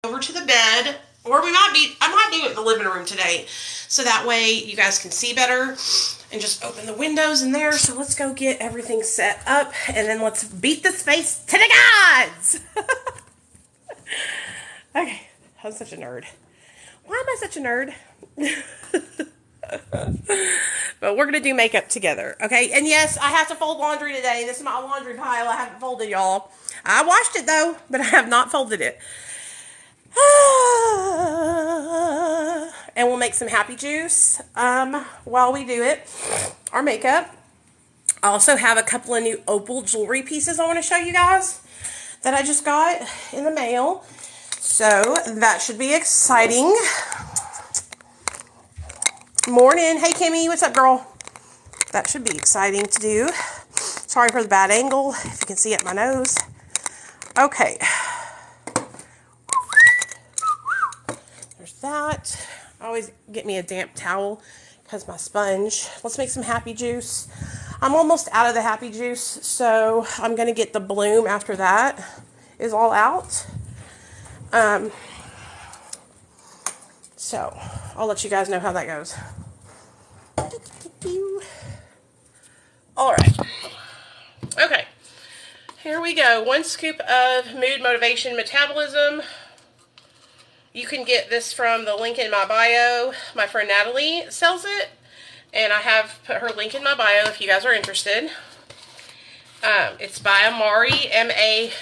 over to the bed, or I might do it in the living room today, so that way you guys can see better, and just open the windows in there. So let's go get everything set up, and then let's beat this face to the gods. Okay, I'm such a nerd. Why am I such a nerd? But we're gonna do makeup together, okay? And yes, I have to fold laundry today. This is my laundry pile. I haven't folded, y'all. I washed it though, but I have not folded it. And we'll make some happy juice while we do it, our makeup. I also have a couple of new Opal jewelry pieces I want to show you guys that I just got in the mail. So that should be exciting. Morning. Hey, Kimmy. What's up, girl? That should be exciting to do. Sorry for the bad angle, if you can see it, my nose. Okay. There's that. Always get me a damp towel because my sponge. Let's make some happy juice. I'm almost out of the happy juice, so I'm going to get the bloom after that is all out. So I'll let you guys know how that goes. All right. Okay. Here we go. 1 scoop of Mood Motivation Metabolism. You can get this from the link in my bio. My friend Natalie sells it, and I have put her link in my bio if you guys are interested. It's by Amare, Amare.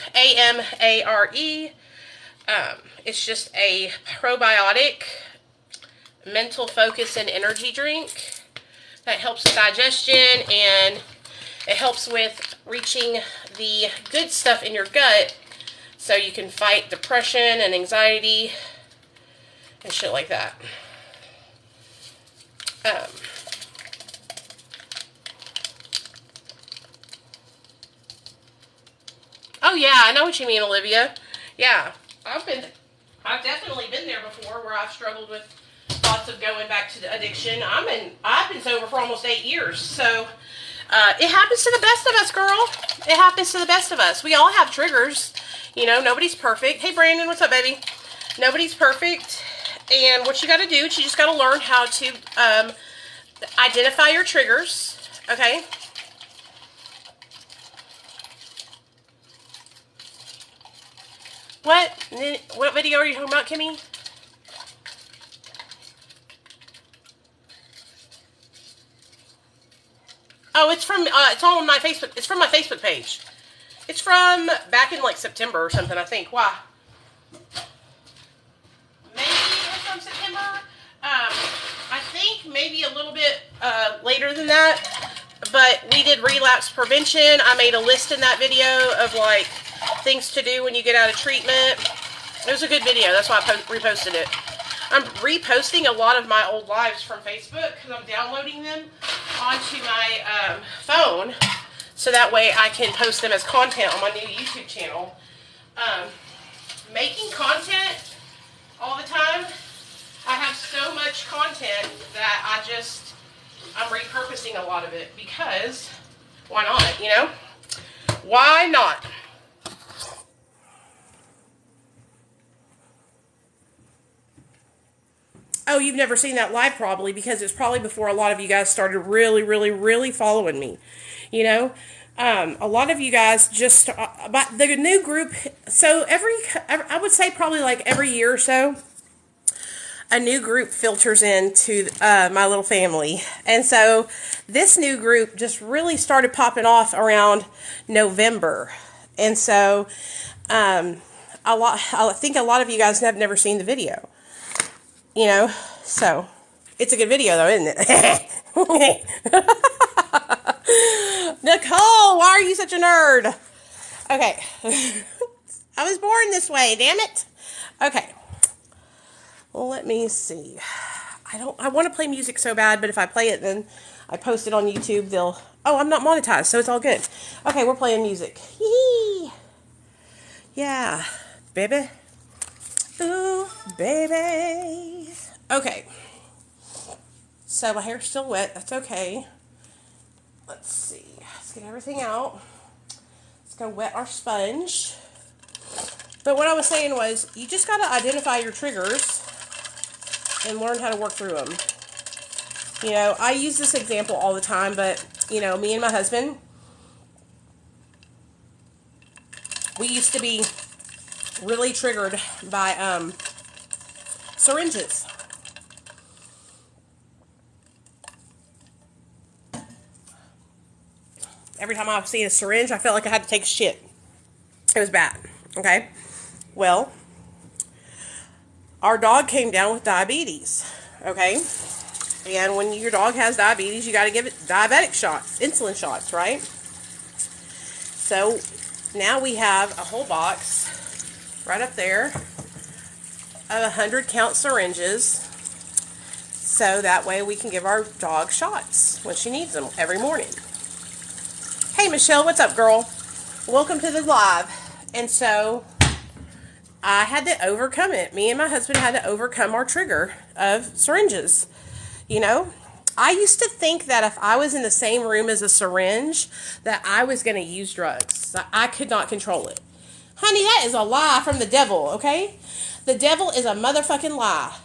It's just a probiotic, mental focus, and energy drink that helps with digestion, and it helps with reaching the good stuff in your gut so you can fight depression and anxiety and shit like that. Oh yeah, I know what you mean, Olivia. Yeah, I've definitely been there before, where I've struggled with thoughts of going back to the addiction. I've been sober for almost 8 years, so it happens to the best of us, girl. It happens to the best of us. We all have triggers. You know, nobody's perfect. Hey, Brandon, what's up, baby? Nobody's perfect. And what you got to do is you just got to learn how to identify your triggers, okay? What video are you talking about, Kimmy? Oh, it's from, it's all on my Facebook. It's from my Facebook page. It's from back in like September or something, I think. Why? Maybe it's from September. I think maybe a little bit later than that. But we did relapse prevention. I made a list in that video of like things to do when you get out of treatment. It was a good video. That's why I reposted it. I'm reposting a lot of my old lives from Facebook because I'm downloading them onto my phone, so that way I can post them as content on my new YouTube channel. Making content all the time, I have so much content that I'm repurposing a lot of it, because why not, you know? Why not? Oh, you've never seen that live probably, because it's probably before a lot of you guys started really, really, really following me. You know, a lot of you guys just, but the new group, so I would say probably like every year or so, a new group filters into my little family. And so this new group just really started popping off around November. And so I think a lot of you guys have never seen the video. You know, so it's a good video though, isn't it? Nicole, why are you such a nerd? Okay. I was born this way, damn it. Okay. Well, let me see. I want to play music so bad, but if I play it, then I post it on YouTube, oh, I'm not monetized, so it's all good. Okay, we're playing music. Yee. Yeah, baby. Ooh, baby. Okay. So my hair's still wet. That's okay. Let's see. Let's get everything out. Let's go wet our sponge. But what I was saying was, you just got to identify your triggers and learn how to work through them. You know, I use this example all the time, but, you know, me and my husband, we used to be really triggered by syringes. Every time I see a syringe, I felt like I had to take a shit. It was bad. Okay? Well, our dog came down with diabetes. Okay? And when your dog has diabetes, you got to give it diabetic shots, insulin shots, right? So now we have a whole box right up there of 100 count syringes. So that way we can give our dog shots when she needs them every morning. Hey, Michelle, what's up, girl? Welcome to the live. And so I had to overcome it. Me and my husband had to overcome our trigger of syringes. You know, I used to think that if I was in the same room as a syringe, that I was going to use drugs. I could not control it. Honey, that is a lie from the devil, okay? The devil is a motherfucking lie.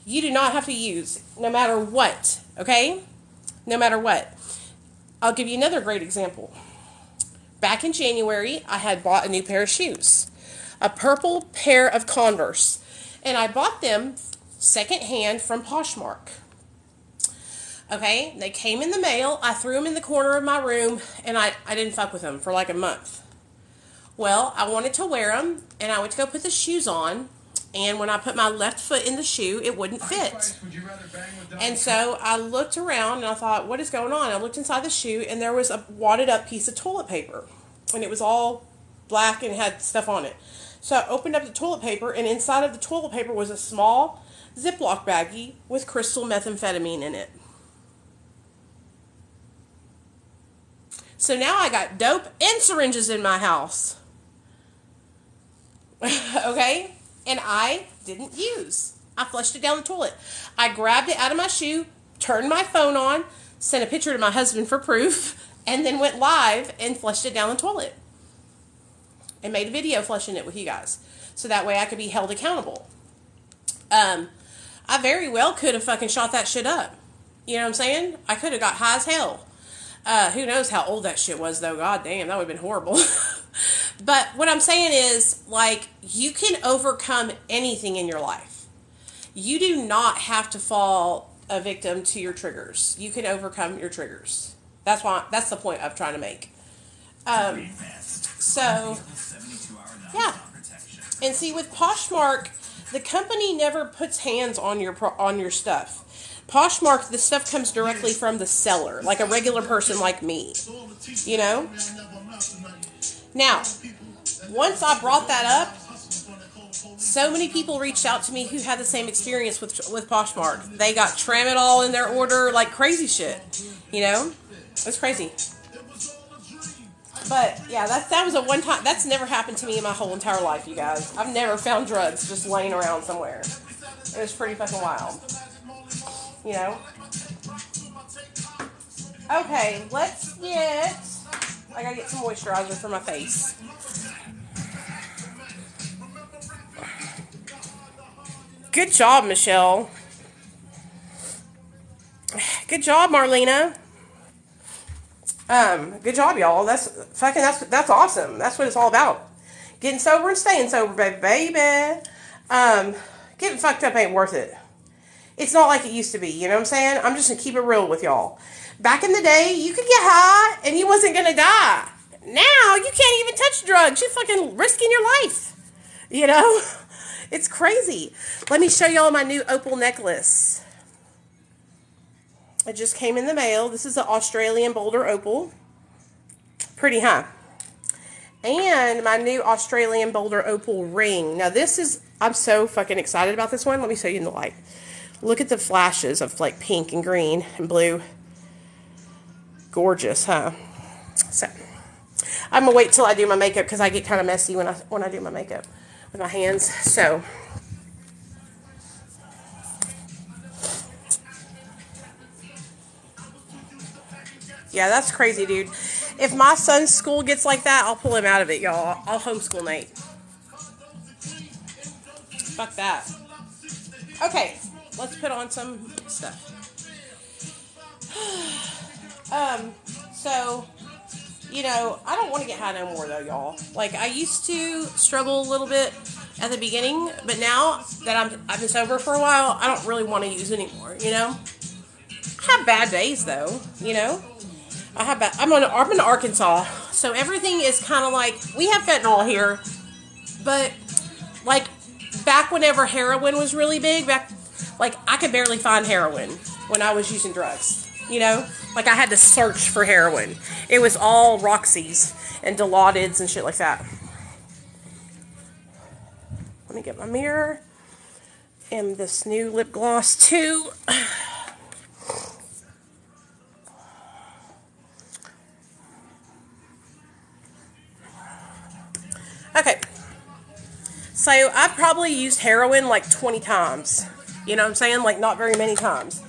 You do not have to use, no matter what, okay? No matter what. I'll give you another great example. Back in January, I had bought a new pair of shoes. A purple pair of Converse. And I bought them secondhand from Poshmark. Okay, they came in the mail. I threw them in the corner of my room, and I didn't fuck with them for like a month. Well, I wanted to wear them, and I went to go put the shoes on, and when I put my left foot in the shoe, it wouldn't fit. And so I looked around, and I thought, what is going on? I looked inside the shoe, and there was a wadded up piece of toilet paper, and it was all black and had stuff on it. So I opened up the toilet paper, and inside of the toilet paper was a small Ziploc baggie with crystal methamphetamine in it. So now I got dope and syringes in my house. Okay? And I didn't use. I flushed it down the toilet. I grabbed it out of my shoe, turned my phone on, sent a picture to my husband for proof, and then went live and flushed it down the toilet. And made a video flushing it with you guys. So that way I could be held accountable. I very well could have fucking shot that shit up. You know what I'm saying? I could have got high as hell. Who knows how old that shit was, though. God damn, that would have been horrible. But what I'm saying is, like, you can overcome anything in your life. You do not have to fall a victim to your triggers. You can overcome your triggers. That's the point I'm trying to make. So, yeah. And see, with Poshmark, the company never puts hands on your stuff. Poshmark, the stuff comes directly from the seller, like a regular person like me, you know? Now, once I brought that up, so many people reached out to me who had the same experience with Poshmark. They got tramadol in their order, like crazy shit, you know? It's crazy. But, yeah, that was a one-time, that's never happened to me in my whole entire life, you guys. I've never found drugs just laying around somewhere. It was pretty fucking wild. You know? Okay, let's get... I gotta get some moisturizer for my face. Good job, Michelle. Good job, Marlena. Good job, y'all. That's awesome. That's what it's all about. Getting sober and staying sober, baby. Getting fucked up ain't worth it. It's not like it used to be, you know what I'm saying? I'm just going to keep it real with y'all. Back in the day, you could get high and you wasn't going to die. Now, you can't even touch drugs. You're fucking risking your life. You know? It's crazy. Let me show y'all my new Opal necklace. It just came in the mail. This is an Australian Boulder Opal. Pretty, huh? And my new Australian Boulder Opal ring. Now, this is... I'm so fucking excited about this one. Let me show you in the light. Look at the flashes of like pink and green and blue. Gorgeous, huh? So I'm gonna wait till I do my makeup because I get kind of messy when I do my makeup with my hands. So yeah, that's crazy, dude. If my son's school gets like that, I'll pull him out of it, y'all. I'll homeschool Nate. Fuck that. Okay, let's put on some stuff. So, you know, I don't want to get high no more though, y'all. Like, I used to struggle a little bit at the beginning, but now that I've been sober for a while, I don't really want to use anymore, you know? I have bad days though, you know? I'm in Arkansas, so everything is kind of like, we have fentanyl here, but like back whenever heroin was really big, like I could barely find heroin when I was using drugs, you know? Like I had to search for heroin. It was all Roxy's and Dilaudids and shit like that. Let me get my mirror and this new lip gloss too. Okay, so I've probably used heroin like 20 times. You know what I'm saying? Like not very many times.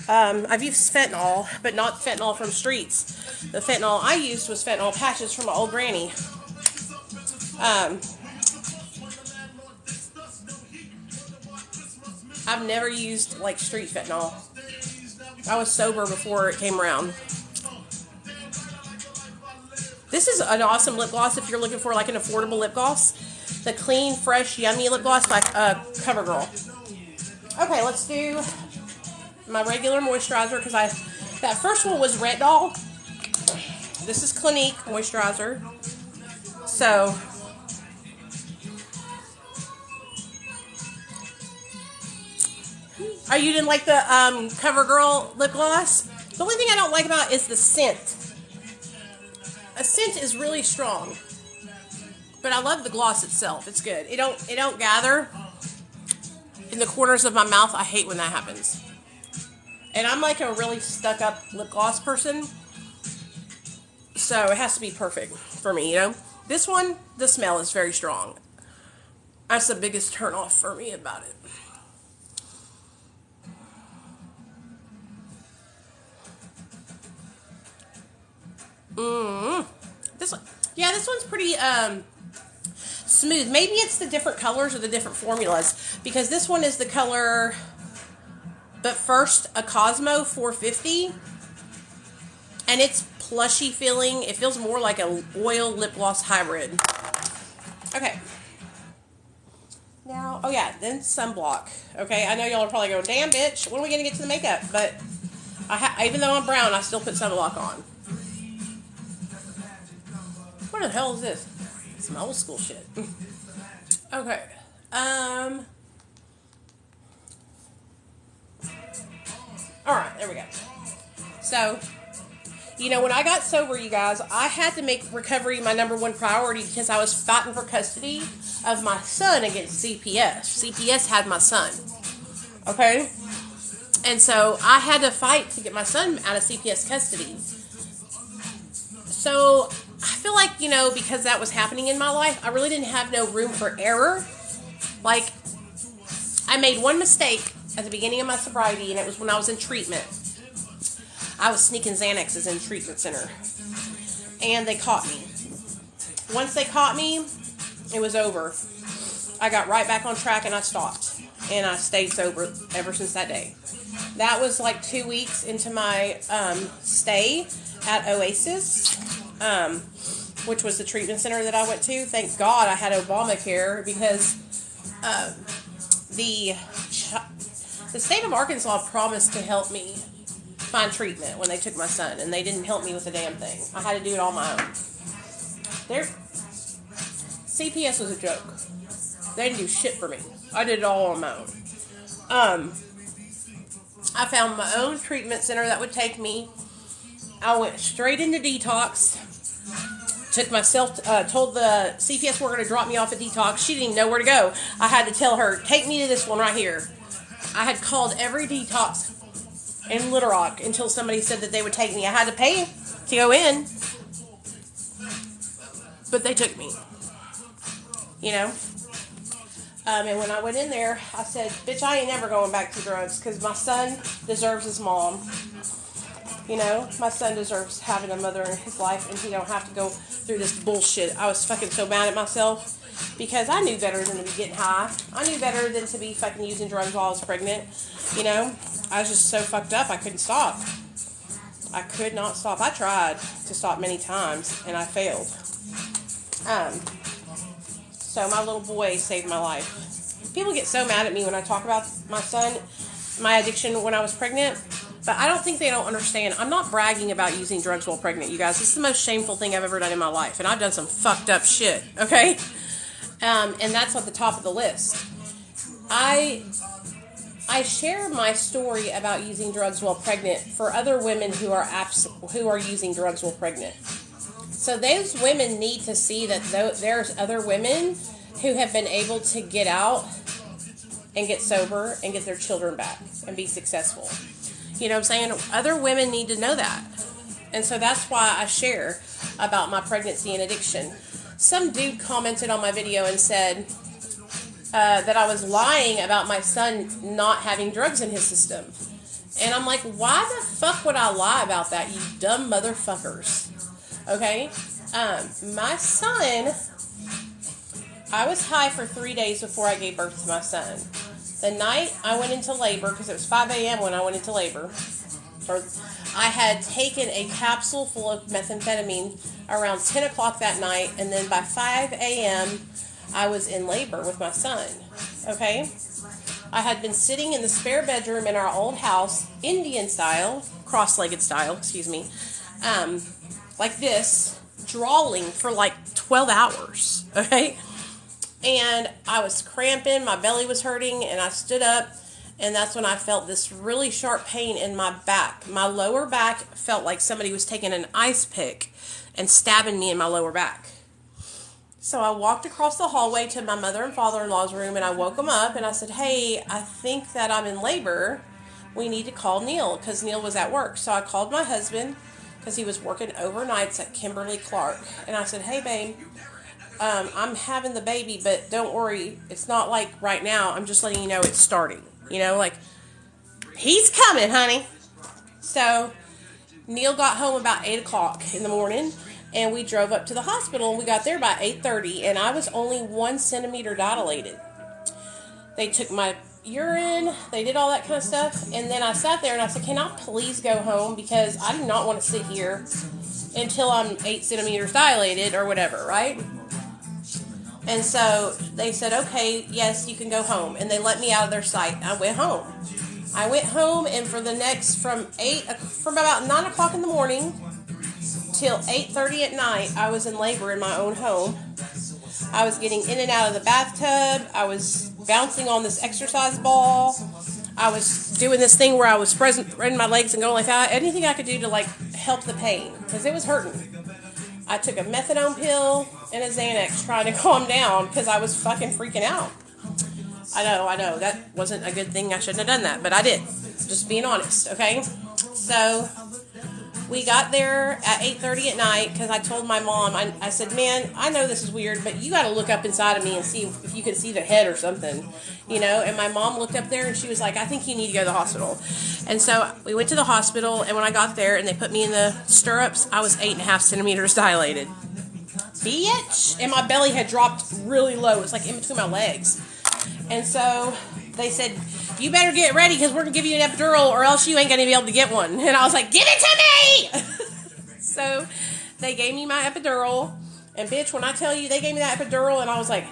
I've used fentanyl, but not fentanyl from streets. The fentanyl I used was fentanyl patches from my old granny. I've never used like street fentanyl. I was sober before it came around. This is an awesome lip gloss if you're looking for like an affordable lip gloss. The Clean, Fresh, Yummy lip gloss by CoverGirl. Okay, let's do my regular moisturizer because that first one was Retinol. This is Clinique moisturizer. So you didn't like the CoverGirl lip gloss? The only thing I don't like about it is the scent. A scent is really strong, but I love the gloss itself. It's good. It don't gather in the corners of my mouth. I hate when that happens. And I'm like a really stuck up lip gloss person, so it has to be perfect for me, you know. This one, the smell is very strong. That's the biggest turn off for me about it. This one, yeah, this one's pretty smooth. Maybe it's the different colors or the different formulas, because this one is the color, but first a Cosmo 450, and it's plushy feeling. It feels more like a oil lip gloss hybrid. Okay. Now, oh yeah, then sunblock. Okay, I know y'all are probably going, damn bitch, when are we gonna get to the makeup? But even though I'm brown, I still put sunblock on. What the hell is this? Some old school shit. Okay. Alright, there we go. So, you know, when I got sober, you guys, I had to make recovery my number one priority because I was fighting for custody of my son against CPS. CPS had my son. Okay? And so I had to fight to get my son out of CPS custody. So I feel like, you know, because that was happening in my life, I really didn't have no room for error. Like, I made one mistake at the beginning of my sobriety, and it was when I was in treatment. I was sneaking Xanaxes in treatment center, and they caught me. Once they caught me, it was over. I got right back on track, and I stopped, and I stayed sober ever since that day. That was like 2 weeks into my stay at Oasis, which was the treatment center that I went to. Thank God I had Obamacare, because the state of Arkansas promised to help me find treatment when they took my son, and they didn't help me with a damn thing. I had to do it on my own. CPS was a joke. They didn't do shit for me. I did it all on my own. I found my own treatment center that would take me. I went straight into detox. Took myself, told the CPS worker to drop me off at detox. She didn't even know where to go. I had to tell her, take me to this one right here. I had called every detox in Little Rock until somebody said that they would take me. I had to pay to go in, but they took me. You know? And when I went in there, I said, bitch, I ain't never going back to drugs, because my son deserves his mom. You know, my son deserves having a mother in his life, and he don't have to go through this bullshit. I was fucking so mad at myself. because I knew better than to be getting high. I knew better than to be fucking using drugs while I was pregnant. You know, I was just so fucked up I couldn't stop. I could not stop. I tried to stop many times and I failed. So my little boy saved my life. People get so mad at me when I talk about my son, my addiction when I was pregnant, but I don't think they don't understand. I'm not bragging about using drugs while pregnant, you guys. This is the most shameful thing I've ever done in my life, and I've done some fucked up shit, okay? And that's at the top of the list. I share my story about using drugs while pregnant for other women who are using drugs while pregnant. So those women need to see that there's other women who have been able to get out and get sober and get their children back and be successful. You know what I'm saying? Other women need to know that. And so that's why I share about my pregnancy and addiction. Some dude commented on my video and said that I was lying about my son not having drugs in his system. And I'm like, why the fuck would I lie about that, you dumb motherfuckers? Okay? My son, I was high for 3 days before I gave birth to my son. The night I went into labor, because it was 5 a.m. when I went into labor, I had taken a capsule full of methamphetamine around 10 o'clock that night, and then by 5 a.m., I was in labor with my son. Okay? I had been sitting in the spare bedroom in our old house, Indian style, cross-legged style, excuse me, like this, drawing for like 12 hours, okay? And I was cramping, my belly was hurting, and I stood up, and that's when I felt this really sharp pain in my back. My lower back felt like somebody was taking an ice pick and stabbing me in my lower back. So I walked across the hallway to my mother and father-in-law's room, and I woke them up, and I said, hey, I think that I'm in labor. We need to call Neil, because Neil was at work. So I called my husband, because he was working overnights at Kimberly-Clark. And I said, hey, babe, I'm having the baby, but don't worry. It's not like right now. I'm just letting you know it's starting. You know, like, he's coming, honey. So Neil got home about 8 o'clock in the morning, and we drove up to the hospital, and we got there by 8:30, and I was only 1 centimeter dilated. They took my urine, they did all that kind of stuff, and then I sat there and I said, can I please go home, because I do not want to sit here until I'm 8 centimeters dilated or whatever, right? And so they said, okay, yes, you can go home, and they let me out of their sight. I went home, and for the next, from about 9 o'clock in the morning till 8:30 at night, I was in labor in my own home. I was getting in and out of the bathtub. I was bouncing on this exercise ball. I was doing this thing where I was spreading my legs and going like that. Anything I could do to like help the pain, because it was hurting. I took a methadone pill and a Xanax trying to calm down because I was fucking freaking out. I know. That wasn't a good thing. I shouldn't have done that, but I did. Just being honest, okay? So we got there at 8:30 at night because I told my mom, I said, man, I know this is weird, but you got to look up inside of me and see if you can see the head or something, you know? And my mom looked up there and she was like, I think you need to go to the hospital. And so we went to the hospital, and when I got there and they put me in the stirrups, I was 8.5 centimeters dilated. Bitch! And my belly had dropped really low. It was like in between my legs. And so they said, you better get ready because we're going to give you an epidural or else you ain't going to be able to get one. And I was like, give it to me! So they gave me my epidural. And bitch, when I tell you they gave me that epidural and I was like,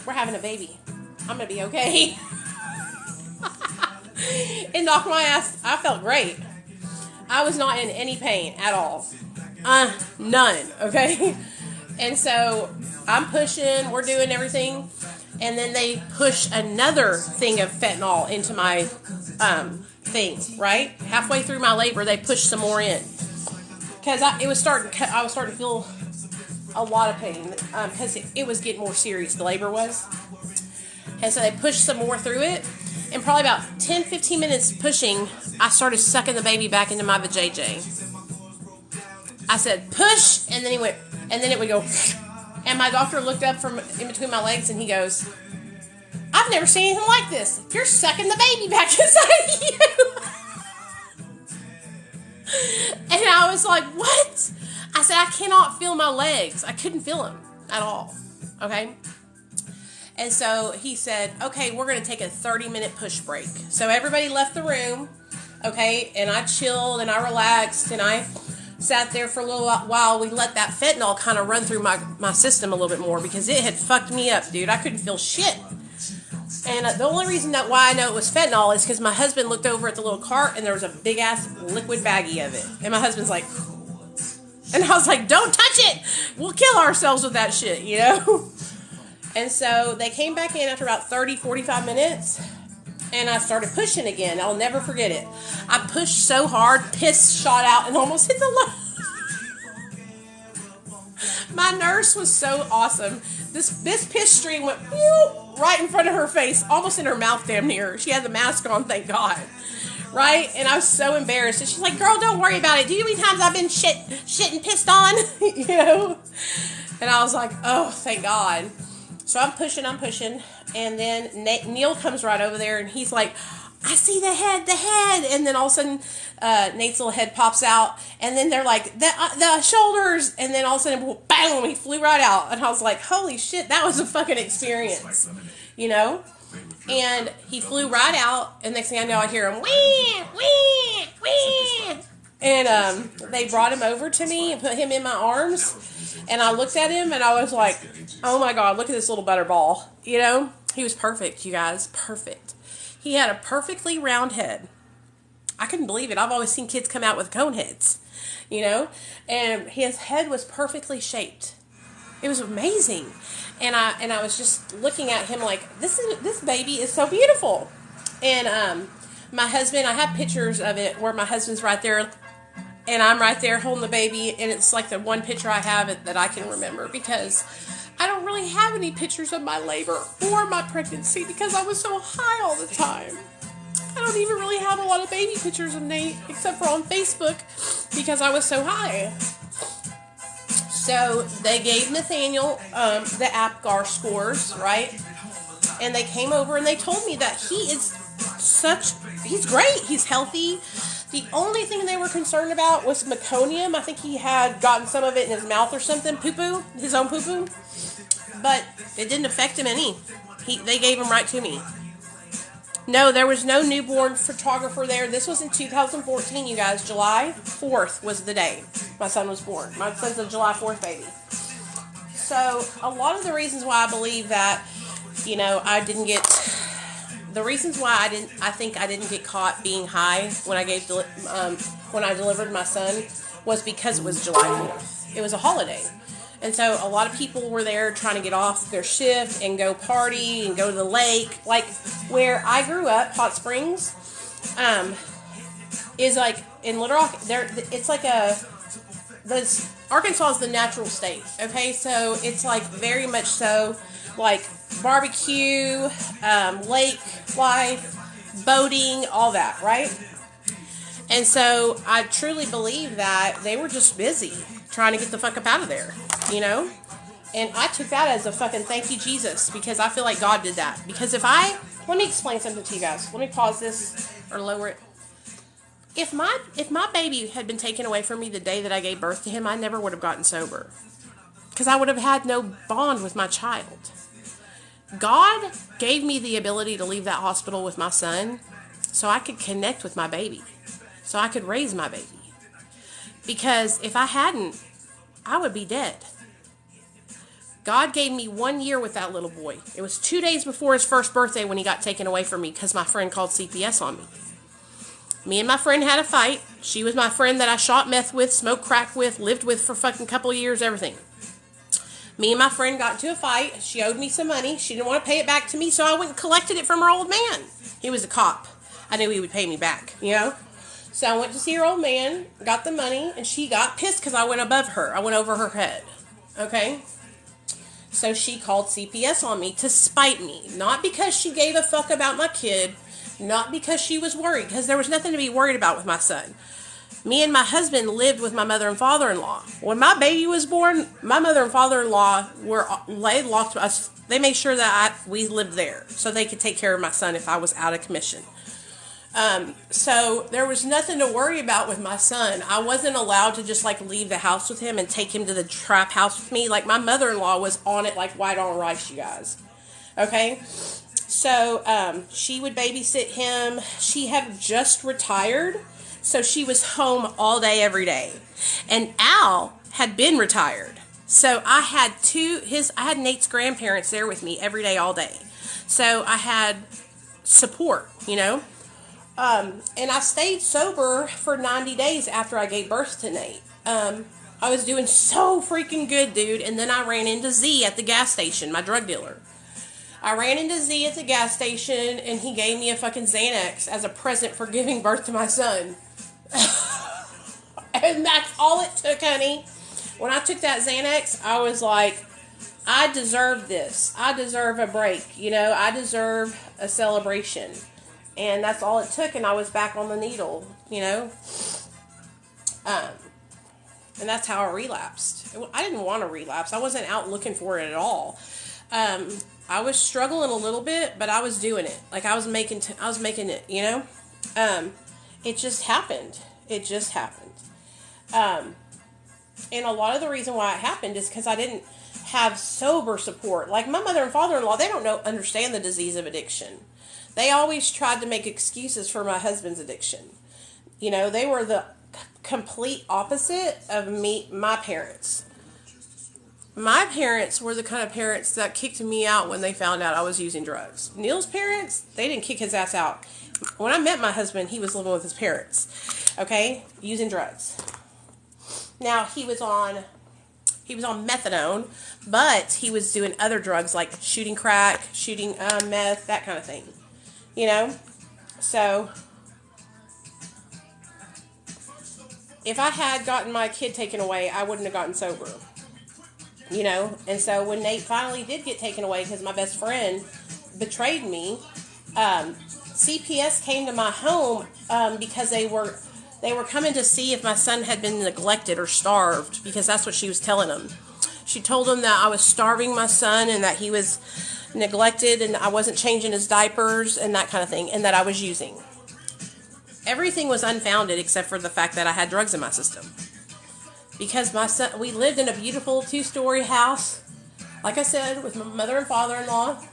we're having a baby. I'm going to be okay. It knocked my ass. I felt great. I was not in any pain at all. None. Okay? And so I'm pushing, we're doing everything, and then they push another thing of fentanyl into my thing, right? Halfway through my labor, they pushed some more in. Because I was starting to feel a lot of pain, because it was getting more serious, the labor was. And so they pushed some more through it, and probably about 10-15 minutes pushing, I started sucking the baby back into my vajayjay. I said, push, and then it would go, and my doctor looked up from in between my legs, and he goes, I've never seen anything like this. You're sucking the baby back inside of you. And I was like, what? I said, I cannot feel my legs. I couldn't feel them at all. Okay? And so he said, okay, we're going to take a 30-minute push break. So everybody left the room, okay? And I chilled and I relaxed and I sat there for a little while. We let that fentanyl kind of run through my system a little bit more because it had fucked me up, dude. I couldn't feel shit. And the only reason that why I know it was fentanyl is because my husband looked over at the little cart and there was a big-ass liquid baggie of it. And my husband's like... And I was like, don't touch it! We'll kill ourselves with that shit, you know? And so they came back in after about 30, 45 minutes, and I started pushing again. I'll never forget it. I pushed so hard, piss shot out and almost hit the My nurse was so awesome. This piss stream went right in front of her face, almost in her mouth damn near. She had the mask on, thank God. Right? And I was so embarrassed. And she's like, girl, don't worry about it. Do you know how many times I've been shit and pissed on? You know? And I was like, oh, thank God. So I'm pushing. And then Neil comes right over there and he's like, I see the head. And then all of a sudden, Nate's little head pops out. And then they're like, the shoulders. And then all of a sudden, bam, he flew right out. And I was like, holy shit, that was a fucking experience. You know? And he flew right out, and next thing I know, I hear him, wee, wee, wee. And they brought him over to me and put him in my arms, and I looked at him, and I was like, oh my God, look at this little butterball. You know? He was perfect, you guys, perfect. He had a perfectly round head. I couldn't believe it. I've always seen kids come out with cone heads, you know? And his head was perfectly shaped. It was amazing. And I was just looking at him like, this baby is so beautiful. And my husband, I have pictures of it where my husband's right there and I'm right there holding the baby, and it's like the one picture I have that I can remember because I don't really have any pictures of my labor or my pregnancy because I was so high all the time. I don't even really have a lot of baby pictures of Nate except for on Facebook because I was so high. So they gave Nathaniel the APGAR scores, right? And they came over and they told me that he's great. He's healthy. The only thing they were concerned about was meconium. I think he had gotten some of it in his mouth or something, poo-poo, his own poo-poo. But it didn't affect him any. They gave him right to me. No, there was no newborn photographer there. This was in 2014, you guys. July 4th was the day my son was born. My son's a July 4th baby. So, a lot of the reasons why I believe that, you know, I didn't get... The reasons why I think I didn't get caught being high when I when I delivered my son was because it was July 4th. It was a holiday. And so a lot of people were there trying to get off their shift and go party and go to the lake. Like where I grew up, Hot Springs, is like in Little Rock. It's like Arkansas is the natural state. Okay, so it's like very much so like barbecue, lake life, boating, all that, right? And so I truly believe that they were just busy trying to get the fuck up out of there, you know? And I took that as a fucking thank you, Jesus, because I feel like God did that. Because let me explain something to you guys. Let me pause this or lower it. If my baby had been taken away from me the day that I gave birth to him, I never would have gotten sober. Because I would have had no bond with my child. God gave me the ability to leave that hospital with my son so I could connect with my baby. So I could raise my baby. Because if I hadn't, I would be dead. God gave me 1 year with that little boy. It was 2 days before his first birthday when he got taken away from me because my friend called CPS on me. Me and my friend had a fight. She was my friend that I shot meth with, smoked crack with, lived with for fucking couple of years, everything. Me and my friend got into a fight. She owed me some money. She didn't want to pay it back to me, so I went and collected it from her old man. He was a cop. I knew he would pay me back, you know? So I went to see her old man, got the money, and she got pissed because I went above her. I went over her head, okay? So she called CPS on me to spite me. Not because she gave a fuck about my kid, not because she was worried, because there was nothing to be worried about with my son. Me and my husband lived with my mother and father-in-law. When my baby was born, my mother and father-in-law locked us. They made sure that we lived there so they could take care of my son if I was out of commission. So there was nothing to worry about with my son. I wasn't allowed to just like leave the house with him and take him to the trap house with me. Like my mother-in-law was on it like white on rice, you guys. Okay? So she would babysit him. She had just retired, so she was home all day, every day. And Al had been retired. So I had Nate's grandparents there with me every day, all day. So I had support, you know. And I stayed sober for 90 days after I gave birth to Nate. I was doing so freaking good, dude. And then I ran into Z at the gas station, my drug dealer. I ran into Z at the gas station, and he gave me a fucking Xanax as a present for giving birth to my son. And that's all it took, honey. When I took that Xanax, I was like, I deserve this. I deserve a break. You know, I deserve a celebration. And that's all it took, and I was back on the needle, you know. And that's how I relapsed. I didn't want to relapse. I wasn't out looking for it at all. I was struggling a little bit, but I was doing it. Like I was making it, you know. It just happened. It just happened. And a lot of the reason why it happened is because I didn't have sober support. Like my mother and father-in-law, they don't understand the disease of addiction. They always tried to make excuses for my husband's addiction. You know, they were the complete opposite of my parents. My parents were the kind of parents that kicked me out when they found out I was using drugs. Neil's parents, they didn't kick his ass out. When I met my husband, he was living with his parents, okay, using drugs. Now, he was on methadone, but he was doing other drugs like shooting crack, shooting meth, that kind of thing. You know, so if I had gotten my kid taken away, I wouldn't have gotten sober. You know, and so when Nate finally did get taken away because my best friend betrayed me, CPS came to my home because they were coming to see if my son had been neglected or starved, because that's what she was telling them. She told them that I was starving my son and that he was neglected and I wasn't changing his diapers and that kind of thing, and that I was using. Everything was unfounded except for the fact that I had drugs in my system. Because my son, we lived in a beautiful 2-story house, like I said, with my mother and father-in-law.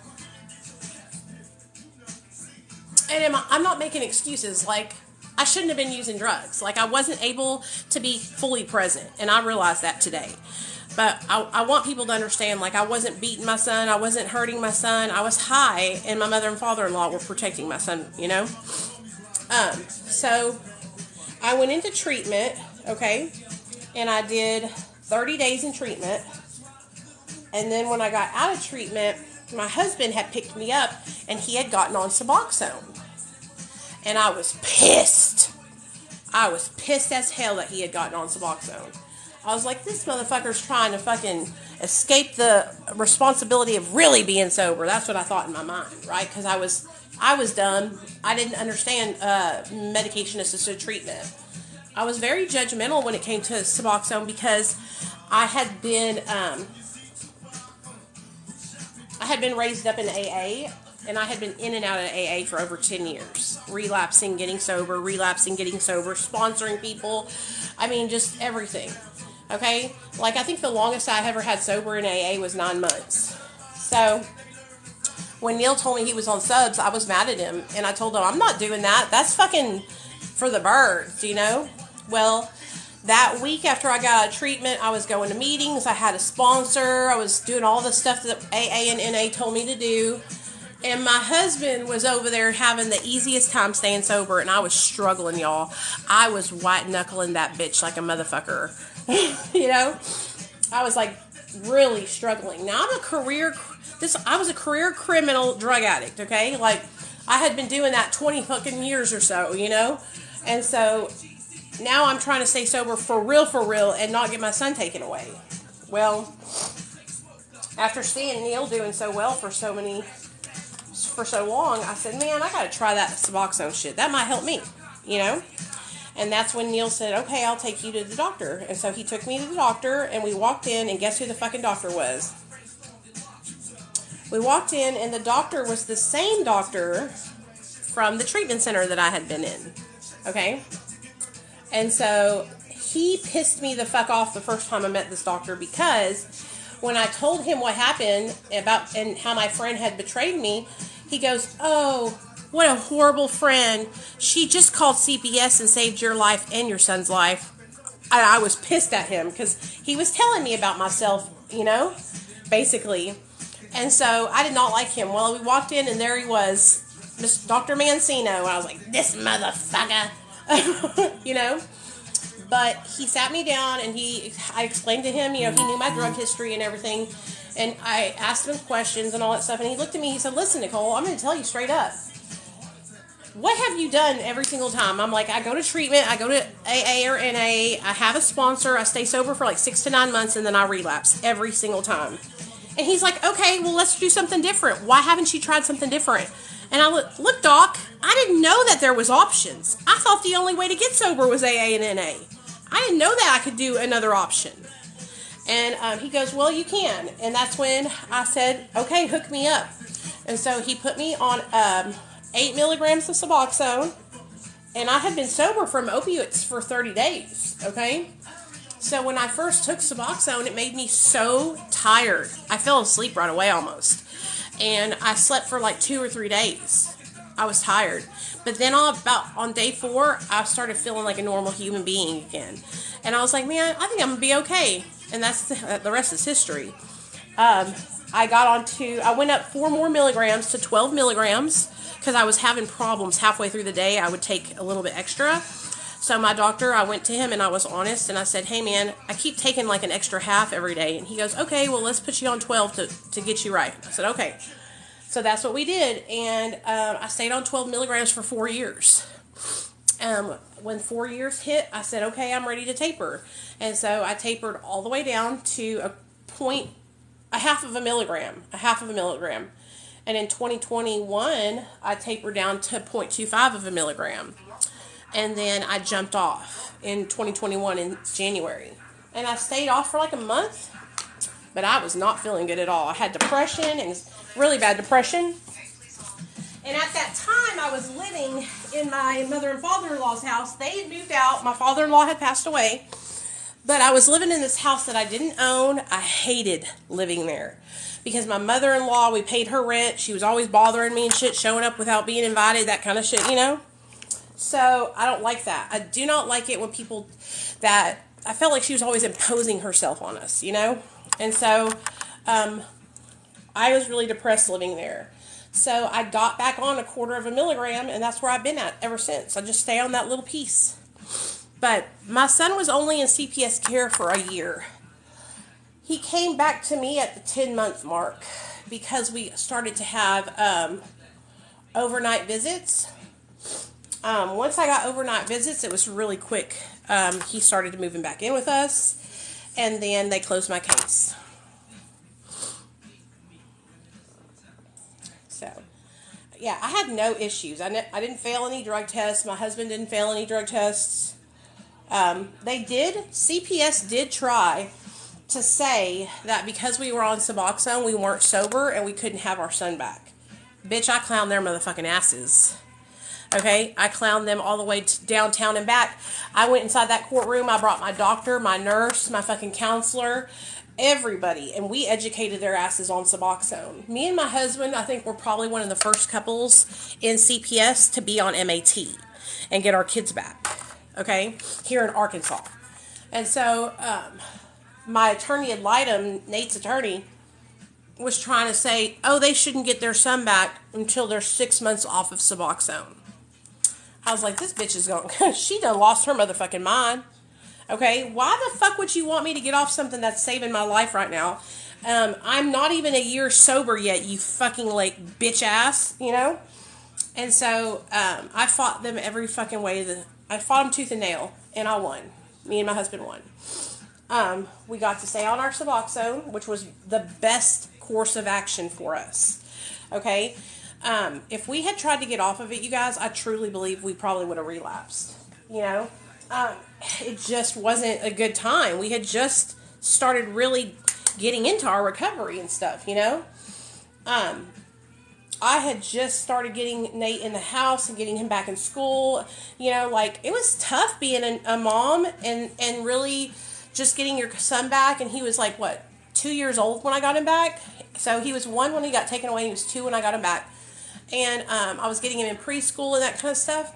And I'm not making excuses. Like, I shouldn't have been using drugs. Like, I wasn't able to be fully present, and I realize that today. But I want people to understand, like, I wasn't beating my son. I wasn't hurting my son. I was high, and my mother and father-in-law were protecting my son, you know? So I went into treatment, okay? And I did 30 days in treatment. And then when I got out of treatment, my husband had picked me up, and he had gotten on Suboxone. And I was pissed. I was pissed as hell that he had gotten on Suboxone. I was like, this motherfucker's trying to fucking escape the responsibility of really being sober. That's what I thought in my mind, right? Because I was dumb. I didn't understand medication-assisted treatment. I was very judgmental when it came to Suboxone because I had been raised up in AA, and I had been in and out of AA for over 10 years. Relapsing, getting sober, sponsoring people. I mean, just everything. Okay? Like, I think the longest I ever had sober in AA was 9 months. So, when Neil told me he was on subs, I was mad at him. And I told him, I'm not doing that. That's fucking for the birds, you know? Well, that week after I got out of treatment, I was going to meetings. I had a sponsor. I was doing all the stuff that AA and NA told me to do. And my husband was over there having the easiest time staying sober, and I was struggling, y'all. I was white-knuckling that bitch like a motherfucker. You know? I was, like, really struggling. Now, I was a career criminal drug addict, okay? Like, I had been doing that 20 fucking years or so, you know? And so, now I'm trying to stay sober for real, and not get my son taken away. Well, after seeing Neil doing so well for so long, I said, man, I gotta try that Suboxone shit. That might help me, you know? And that's when Neil said, okay, I'll take you to the doctor. And so he took me to the doctor, and we walked in, and guess who the fucking doctor was? We walked in, and the doctor was the same doctor from the treatment center that I had been in. Okay? And so he pissed me the fuck off the first time I met this doctor, because when I told him what happened about and how my friend had betrayed me, he goes, "Oh, what a horrible friend. She just called CPS and saved your life and your son's life." I was pissed at him because he was telling me about myself, basically. And so I did not like him. Well, we walked in and there he was, Dr. Mancino. And I was like, "This motherfucker," But he sat me down and I explained to him, he knew my drug history and everything. And I asked him questions and all that stuff. And he looked at me, he said, "Listen, Nicole, I'm going to tell you straight up. What have you done every single time?" I'm like, "I go to treatment, I go to AA or NA, I have a sponsor, I stay sober for like 6 to 9 months, and then I relapse every single time." And he's like, "Okay, well, let's do something different. Why haven't you tried something different?" And I look, "Doc, I didn't know that there was options. I thought the only way to get sober was AA and NA. I didn't know that I could do another option." And he goes, "Well, you can." And that's when I said, "Okay, hook me up." And so he put me on 8 milligrams of Suboxone, and I had been sober from opiates for 30 days, okay? So when I first took Suboxone, it made me so tired. I fell asleep right away almost, and I slept for like 2 or 3 days. I was tired. But then on day 4, I started feeling like a normal human being again. And I was like, "Man, I think I'm going to be okay." And that's the rest is history. I went up 4 more milligrams to 12 milligrams because I was having problems halfway through the day. I would take a little bit extra. So my doctor, I went to him and I was honest and I said, "Hey man, I keep taking like an extra half every day." And he goes, "Okay, well let's put you on 12 to get you right." I said, "Okay." So that's what we did. And I stayed on 12 milligrams for 4 years. When 4 years hit, I said, "Okay, I'm ready to taper." And so I tapered all the way down to a half of a milligram. And in 2021, I tapered down to 0.25 of a milligram. And then I jumped off in 2021 in January. And I stayed off for like a month, but I was not feeling good at all. I had depression, and really bad depression. And at that time, I was living in my mother and father-in-law's house. They had moved out. My father-in-law had passed away. But I was living in this house that I didn't own. I hated living there. Because my mother-in-law, we paid her rent. She was always bothering me and shit, showing up without being invited, that kind of shit, So I don't like that. I do not like it when people I felt like she was always imposing herself on us, And so I was really depressed living there. So I got back on 1/4 of a milligram, and that's where I've been at ever since. I just stay on that little piece. But my son was only in CPS care for a year. He came back to me at the 10-month mark because we started to have overnight visits. Once I got overnight visits, it was really quick. He started moving back in with us, and then they closed my case. So, yeah, I had no issues. I didn't fail any drug tests. My husband didn't fail any drug tests. CPS did try to say that because we were on Suboxone, we weren't sober and we couldn't have our son back. Bitch, I clowned their motherfucking asses. Okay? I clowned them all the way to downtown and back. I went inside that courtroom. I brought my doctor, my nurse, my fucking counselor, everybody, and we educated their asses on Suboxone. Me and my husband, I think, were probably one of the first couples in CPS to be on MAT and get our kids back. Okay? Here in Arkansas. And so, my attorney ad litem, Nate's attorney, was trying to say, "Oh, they shouldn't get their son back until they're 6 months off of Suboxone." I was like, this bitch is going, she done lost her motherfucking mind. Okay, why the fuck would you want me to get off something that's saving my life right now? I'm not even a year sober yet, you fucking bitch ass, And so, I fought them every fucking way. I fought them tooth and nail, and I won. Me and my husband won. We got to stay on our Suboxone, which was the best course of action for us. Okay? If we had tried to get off of it, you guys, I truly believe we probably would have relapsed. It just wasn't a good time. We had just started really getting into our recovery and stuff, I had just started getting Nate in the house and getting him back in school. You know, like, it was tough being a mom and really just getting your son back. And he was like, what, 2 years old when I got him back? So he was 1 when he got taken away, and he was 2 when I got him back. And I was getting him in preschool and that kind of stuff.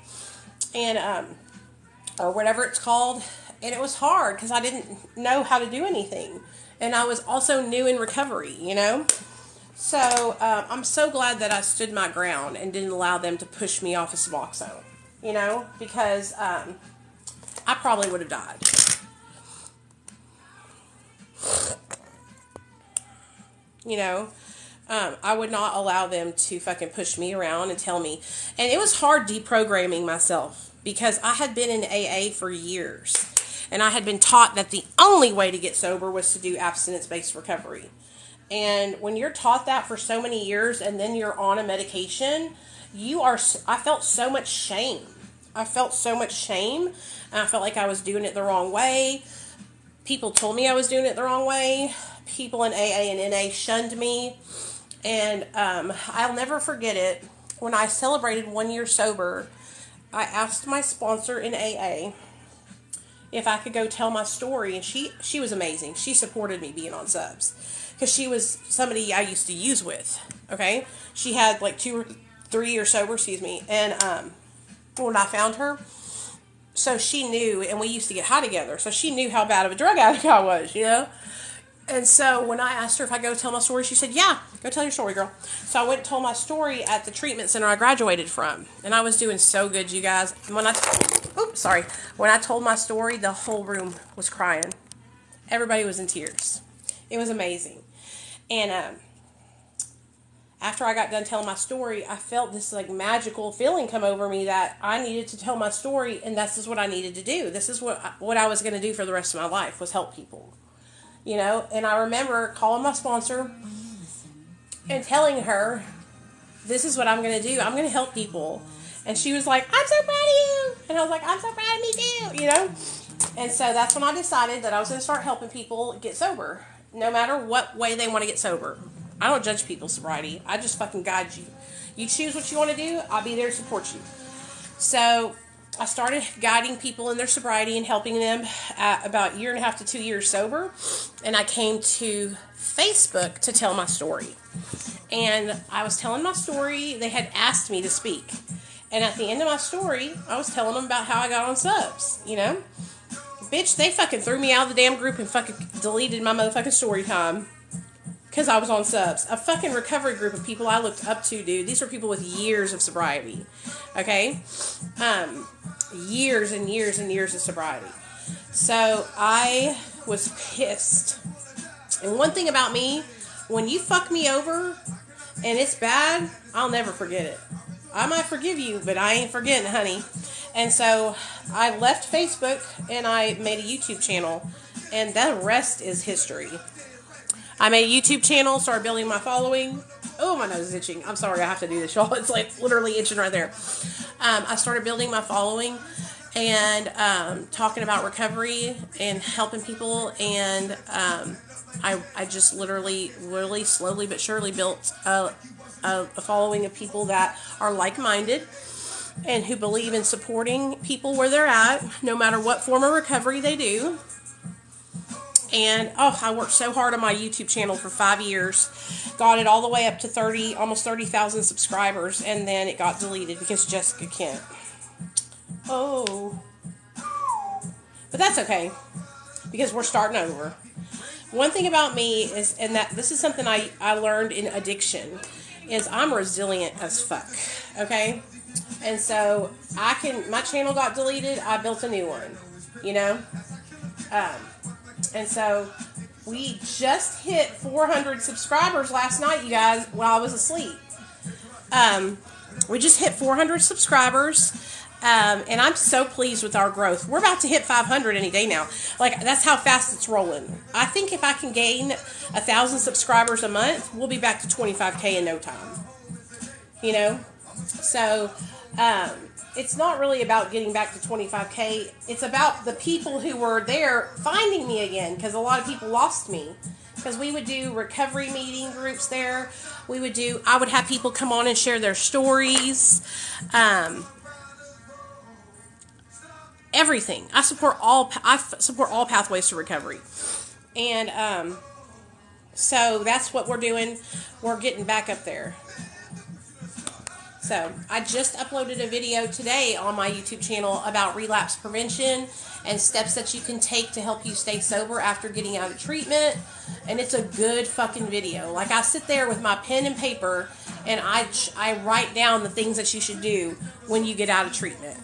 And, or whatever it's called. And it was hard because I didn't know how to do anything. And I was also new in recovery, you know. So I'm so glad that I stood my ground and didn't allow them to push me off of Suboxone, you know, because I probably would have died. You know, I would not allow them to fucking push me around and tell me. And it was hard deprogramming myself because I had been in AA for years. And I had been taught that the only way to get sober was to do abstinence-based recovery. And when you're taught that for so many years and then you're on a medication, I felt so much shame. I felt so much shame. And I felt like I was doing it the wrong way. People told me I was doing it the wrong way. People in AA and NA shunned me. And I'll never forget it. When I celebrated 1 year sober, I asked my sponsor in AA if I could go tell my story. And she was amazing. She supported me being on subs. Because she was somebody I used to use with, okay? She had like 2 or 3 years sober, and when I found her, so she knew, and we used to get high together, so she knew how bad of a drug addict I was, you know? And so when I asked her if I go tell my story, she said, yeah, go tell your story, girl. So I went and told my story at the treatment center I graduated from, and I was doing so good, you guys. When I told my story, the whole room was crying. Everybody was in tears. It was amazing. And after I got done telling my story, I felt this like magical feeling come over me that I needed to tell my story, and this is what I needed to do. This is what I was going to do for the rest of my life, was help people. You know, and I remember calling my sponsor and telling her, this is what I'm going to do. I'm going to help people. And she was like, I'm so proud of you. And I was like, I'm so proud of me too, you know. And so that's when I decided that I was going to start helping people get sober. No matter what way they want to get sober. I don't judge people's sobriety. I just fucking guide you. You choose what you want to do. I'll be there to support you. So I started guiding people in their sobriety and helping them at about 1.5 to 2 years sober. And I came to Facebook to tell my story. And I was telling my story. They had asked me to speak. And at the end of my story, I was telling them about how I got on subs, you know. Bitch, they fucking threw me out of the damn group and fucking deleted my motherfucking story time. Because I was on subs. A fucking recovery group of people I looked up to, dude. These were people with years of sobriety. Okay? Years and years and years of sobriety. So, I was pissed. And one thing about me, when you fuck me over and it's bad, I'll never forget it. I might forgive you, but I ain't forgetting, honey. And so I left Facebook and I made a YouTube channel, and the rest is history. I made a YouTube channel, started building my following. Oh, my nose is itching. I'm sorry, I have to do this, y'all. It's like literally itching right there. I started building my following and talking about recovery and helping people. And I just literally, really slowly but surely built a following of people that are like-minded and who believe in supporting people where they're at, no matter what form of recovery they do. And, I worked so hard on my YouTube channel for 5 years. Got it all the way up to almost 30,000 subscribers. And then it got deleted because Jessica Kent. Oh. But that's okay. Because we're starting over. One thing about me is, and that this is something I learned in addiction, is I'm resilient as fuck. Okay? And so my channel got deleted. I built a new one, you know? And so we just hit 400 subscribers last night, you guys, while I was asleep. We just hit 400 subscribers. And I'm so pleased with our growth. We're about to hit 500 any day now. Like, that's how fast it's rolling. I think if I can gain 1,000 subscribers a month, we'll be back to 25K in no time. You know? So, it's not really about getting back to 25K. It's about the people who were there finding me again, because a lot of people lost me. because we would do recovery meeting groups there. I would have people come on and share their stories. Everything. I support all pathways to recovery. And so that's what we're doing. We're getting back up there. So I just uploaded a video today on my YouTube channel about relapse prevention and steps that you can take to help you stay sober after getting out of treatment. And it's a good fucking video. Like, I sit there with my pen and paper and I write down the things that you should do when you get out of treatment.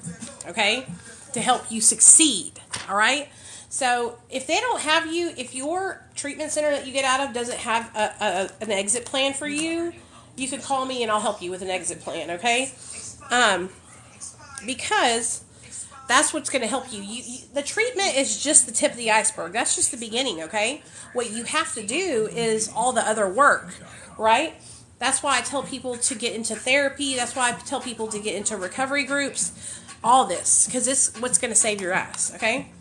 Okay? To help you succeed. All right? So if they don't have you, if your treatment center that you get out of doesn't have an exit plan for you, you can call me and I'll help you with an exit plan, okay? Because that's what's going to help you. The treatment is just the tip of the iceberg. That's just the beginning, okay? What you have to do is all the other work, right? That's why I tell people to get into therapy. That's why I tell people to get into recovery groups. All this, because this is what's going to save your ass, okay?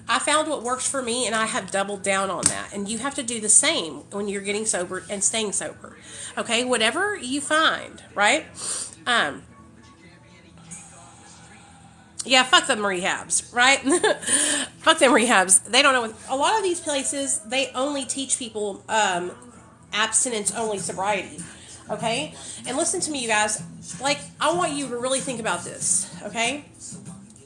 I found what works for me, and I have doubled down on that. And you have to do the same when you're getting sober and staying sober. Okay? Whatever you find, right? Yeah, fuck them rehabs, right? Fuck them rehabs. They don't know. A lot of these places, they only teach people abstinence-only sobriety. Okay? And listen to me, you guys. Like, I want you to really think about this. Okay?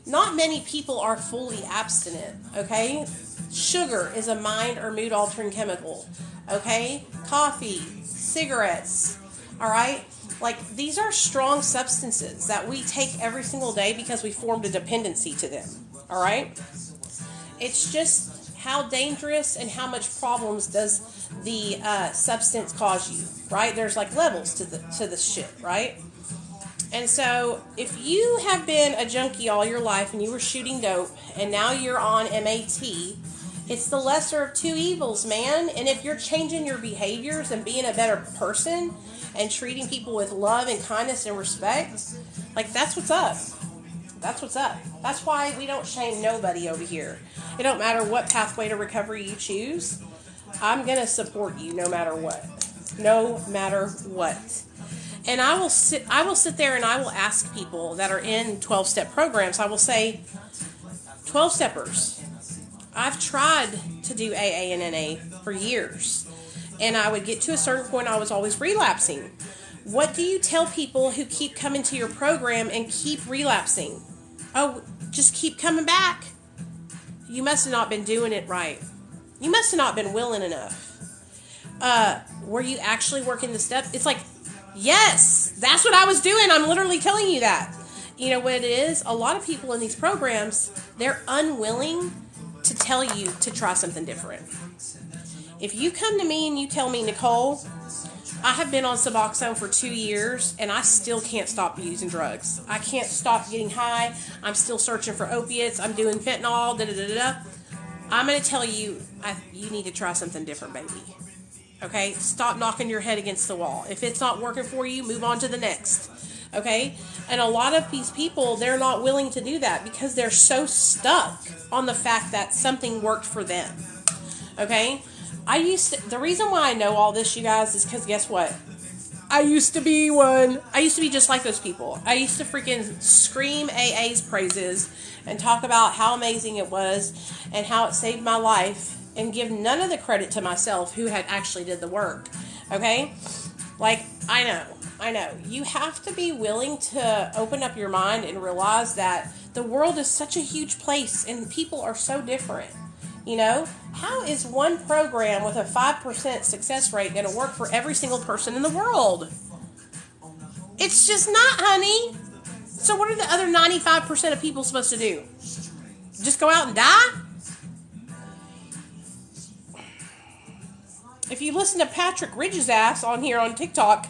Not many people are fully abstinent, okay? Sugar is a mind or mood altering chemical, okay? Coffee, cigarettes, all right? Like, these are strong substances that we take every single day because we formed a dependency to them, all right? It's just how dangerous and how much problems does the substance cause you, right? There's like levels to this shit, right? And so, if you have been a junkie all your life and you were shooting dope, and now you're on MAT, it's the lesser of two evils, man. And if you're changing your behaviors and being a better person and treating people with love and kindness and respect, like, that's what's up. That's what's up. That's why we don't shame nobody over here. It don't matter what pathway to recovery you choose. I'm going to support you no matter what. No matter what. And I will sit there and I will ask people that are in 12-step programs, I will say, 12-steppers, I've tried to do AA and NA for years. And I would get to a certain point, I was always relapsing. What do you tell people who keep coming to your program and keep relapsing? Oh, just keep coming back. You must have not been doing it right. You must have not been willing enough. Were you actually working the step? It's like, yes, that's what I was doing. I'm literally telling you that. You know what it is? A lot of people in these programs, they're unwilling to tell you to try something different. If you come to me and you tell me, Nicole, I have been on Suboxone for 2 years and I still can't stop using drugs. I can't stop getting high. I'm still searching for opiates. I'm doing fentanyl, I'm going to tell you, you need to try something different, baby. Okay, stop knocking your head against the wall. If it's not working for you, move on to the next. Okay, and a lot of these people, they're not willing to do that because they're so stuck on the fact that something worked for them. Okay, the reason why I know all this, you guys, is because guess what? I used to be one. I used to be just like those people. I used to freaking scream AA's praises and talk about how amazing it was and how it saved my life, and give none of the credit to myself who had actually did the work. Okay? Like, I know. You have to be willing to open up your mind and realize that the world is such a huge place and people are so different. You know? How is one program with a 5% success rate going to work for every single person in the world? It's just not, honey. So what are the other 95% of people supposed to do? Just go out and die? If you listen to Patrick Ridge's ass on here on TikTok,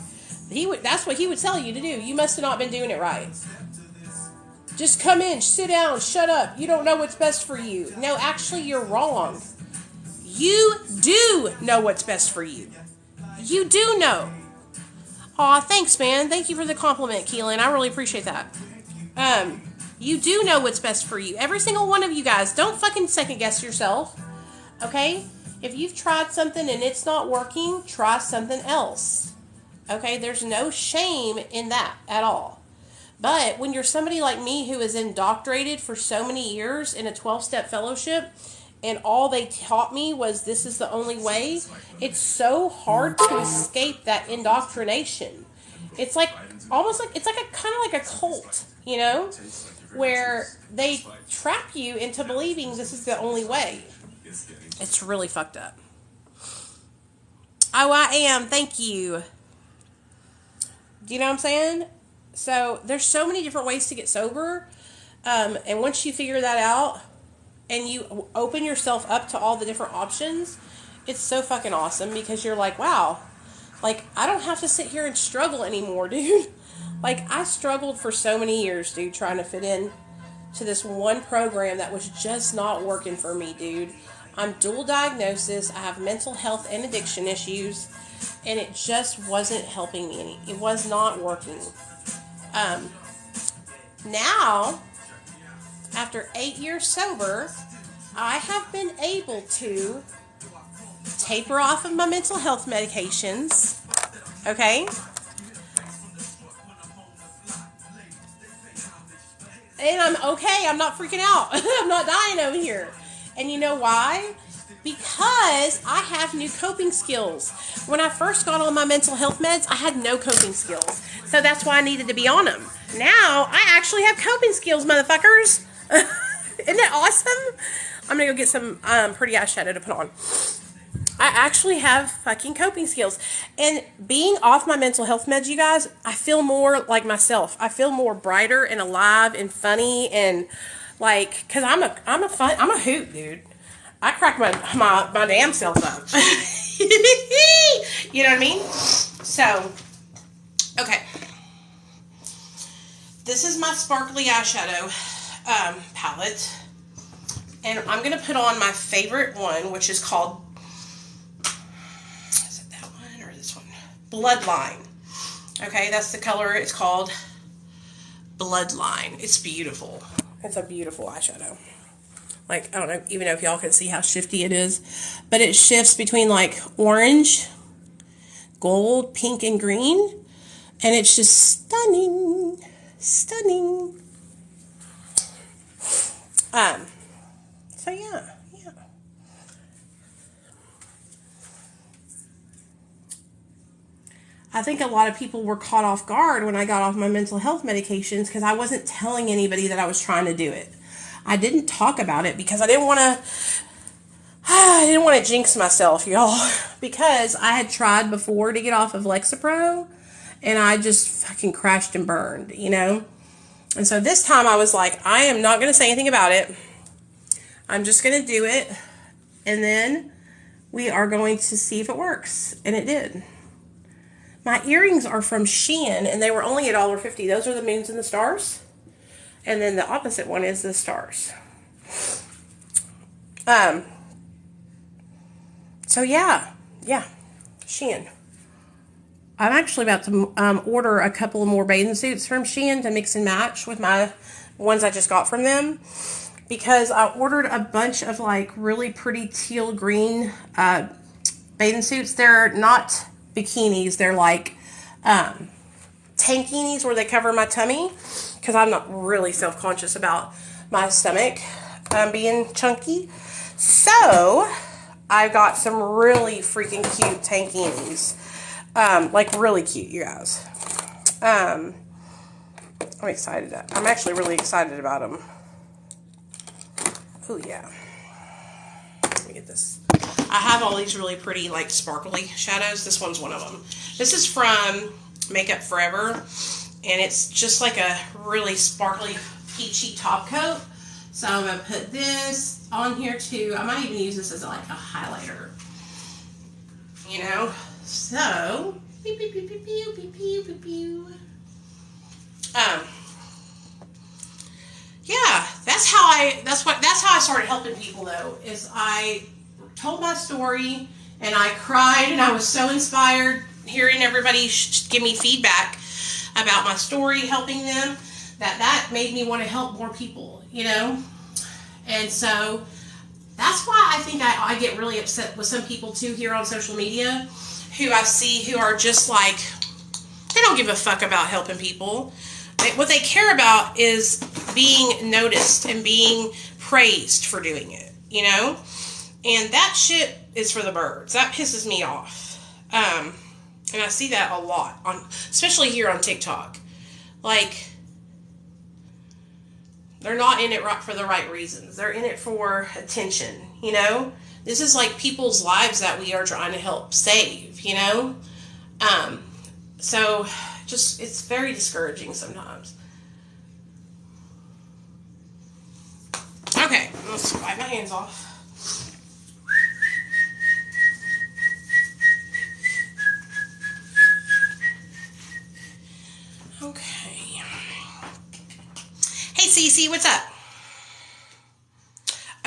that's what he would tell you to do. You must have not been doing it right. Just come in, sit down, shut up. You don't know what's best for you. No, actually, you're wrong. You do know what's best for you. You do know. Aw, thanks, man. Thank you for the compliment, Keelan. I really appreciate that. You do know what's best for you. Every single one of you guys. Don't fucking second guess yourself. Okay? If you've tried something and it's not working, try something else. Okay, there's no shame in that at all. But when you're somebody like me who is indoctrinated for so many years in a 12-step fellowship, and all they taught me was this is the only way, it's so hard to escape that indoctrination. It's like, almost like, it's like a kind of like a cult, you know, where they trap you into believing this is the only way. It's really fucked up. Oh, I am. Thank you. Do you know what I'm saying? So there's so many different ways to get sober. And once you figure that out and you open yourself up to all the different options, it's so fucking awesome because you're like, wow, like I don't have to sit here and struggle anymore, dude. Like I struggled for so many years, dude, trying to fit in to this one program that was just not working for me, dude. I'm dual diagnosis. I have mental health and addiction issues. And it just wasn't helping me any. It was not working. Now, after 8 years sober, I have been able to taper off of my mental health medications. Okay? And I'm okay. I'm not freaking out. I'm not dying over here. And you know why? Because I have new coping skills. When I first got on my mental health meds, I had no coping skills. So that's why I needed to be on them. Now, I actually have coping skills, motherfuckers. Isn't that awesome? I'm going to go get some pretty eyeshadow to put on. I actually have fucking coping skills. And being off my mental health meds, you guys, I feel more like myself. I feel more brighter and alive and funny and like, because I'm a hoot, dude. I crack my damn self up. You know what I mean? So, okay. This is my sparkly eyeshadow palette. And I'm going to put on my favorite one, which is called, is it that one or this one? Bloodline. Okay, that's the color. It's called Bloodline. It's beautiful. It's a beautiful eyeshadow. Like, I don't even know if y'all can see how shifty it is. But it shifts between, like, orange, gold, pink, and green. And it's just stunning. Stunning. So, yeah. I think a lot of people were caught off guard when I got off my mental health medications because I wasn't telling anybody that I was trying to do it. I didn't talk about it because I didn't want to jinx myself, y'all, because I had tried before to get off of Lexapro and I just fucking crashed and burned, you know? And so this time I was like, I am not going to say anything about it. I'm just going to do it. And then we are going to see if it works. And it did. My earrings are from Shein and they were only $1.50. Those are the moons and the stars. And then the opposite one is the stars. So yeah, Shein. I'm actually about to order a couple of more bathing suits from Shein to mix and match with my ones I just got from them. Because I ordered a bunch of like really pretty teal green bathing suits. They're not bikinis. They're like tankinis where they cover my tummy. Because I'm not really self-conscious about my stomach being chunky. So, I got some really freaking cute tankinis. Like, really cute, you guys. I'm excited. I'm actually really excited about them. Oh, yeah. Let me get this. I have all these really pretty, like, sparkly shadows. This one's one of them. This is from Makeup Forever. And it's just like a really sparkly, peachy top coat. So I'm going to put this on here too. I might even use this as like a highlighter. You know? So, pew, pew, pew, pew, pew, pew, pew, pew, pew. Yeah, that's how I started helping people though, is I told my story and I cried and I was so inspired hearing everybody give me feedback about my story, helping them, that made me want to help more people, you know? And so That's why I think I get really upset with some people too here on social media who I see who are just like, they don't give a fuck about helping people. What they care about is being noticed and being praised for doing it, you know? And that shit is for the birds. That pisses me off. And I see that a lot, especially here on TikTok. Like, they're not in it for the right reasons. They're in it for attention, you know? This is like people's lives that we are trying to help save, you know? So, just, it's very discouraging sometimes. Okay, let's wipe my hands off. Okay. Hey, Cece, what's up?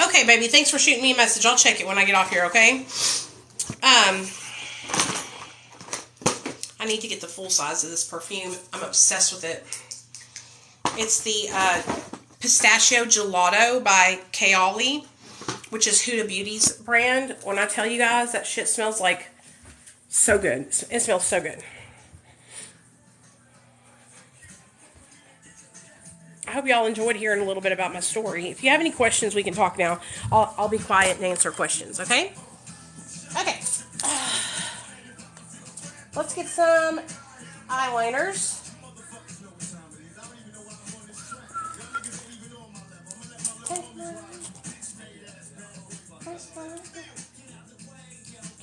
Okay, baby, thanks for shooting me a message. I'll check it when I get off here, okay? I need to get the full size of this perfume. I'm obsessed with it. It's the Pistachio Gelato by Kaoli, which is Huda Beauty's brand. When I tell you guys, that shit smells like so good. It smells so good. I hope y'all enjoyed hearing a little bit about my story. If you have any questions, we can talk now. I'll be quiet and answer questions, okay? Okay. Let's get some eyeliners.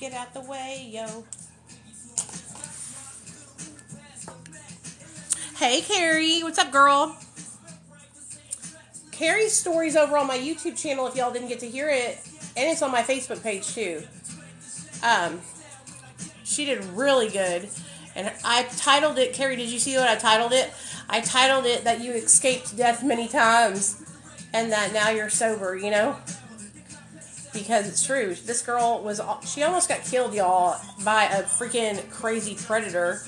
Get out the way, yo. Hey, Carrie. What's up, girl? Carrie's story's over on my YouTube channel if y'all didn't get to hear it. And it's on my Facebook page, too. She did really good. And I titled it, Carrie, did you see what I titled it? I titled it that you escaped death many times and that now you're sober, you know? Because it's true. This girl she almost got killed, y'all, by a freaking crazy predator.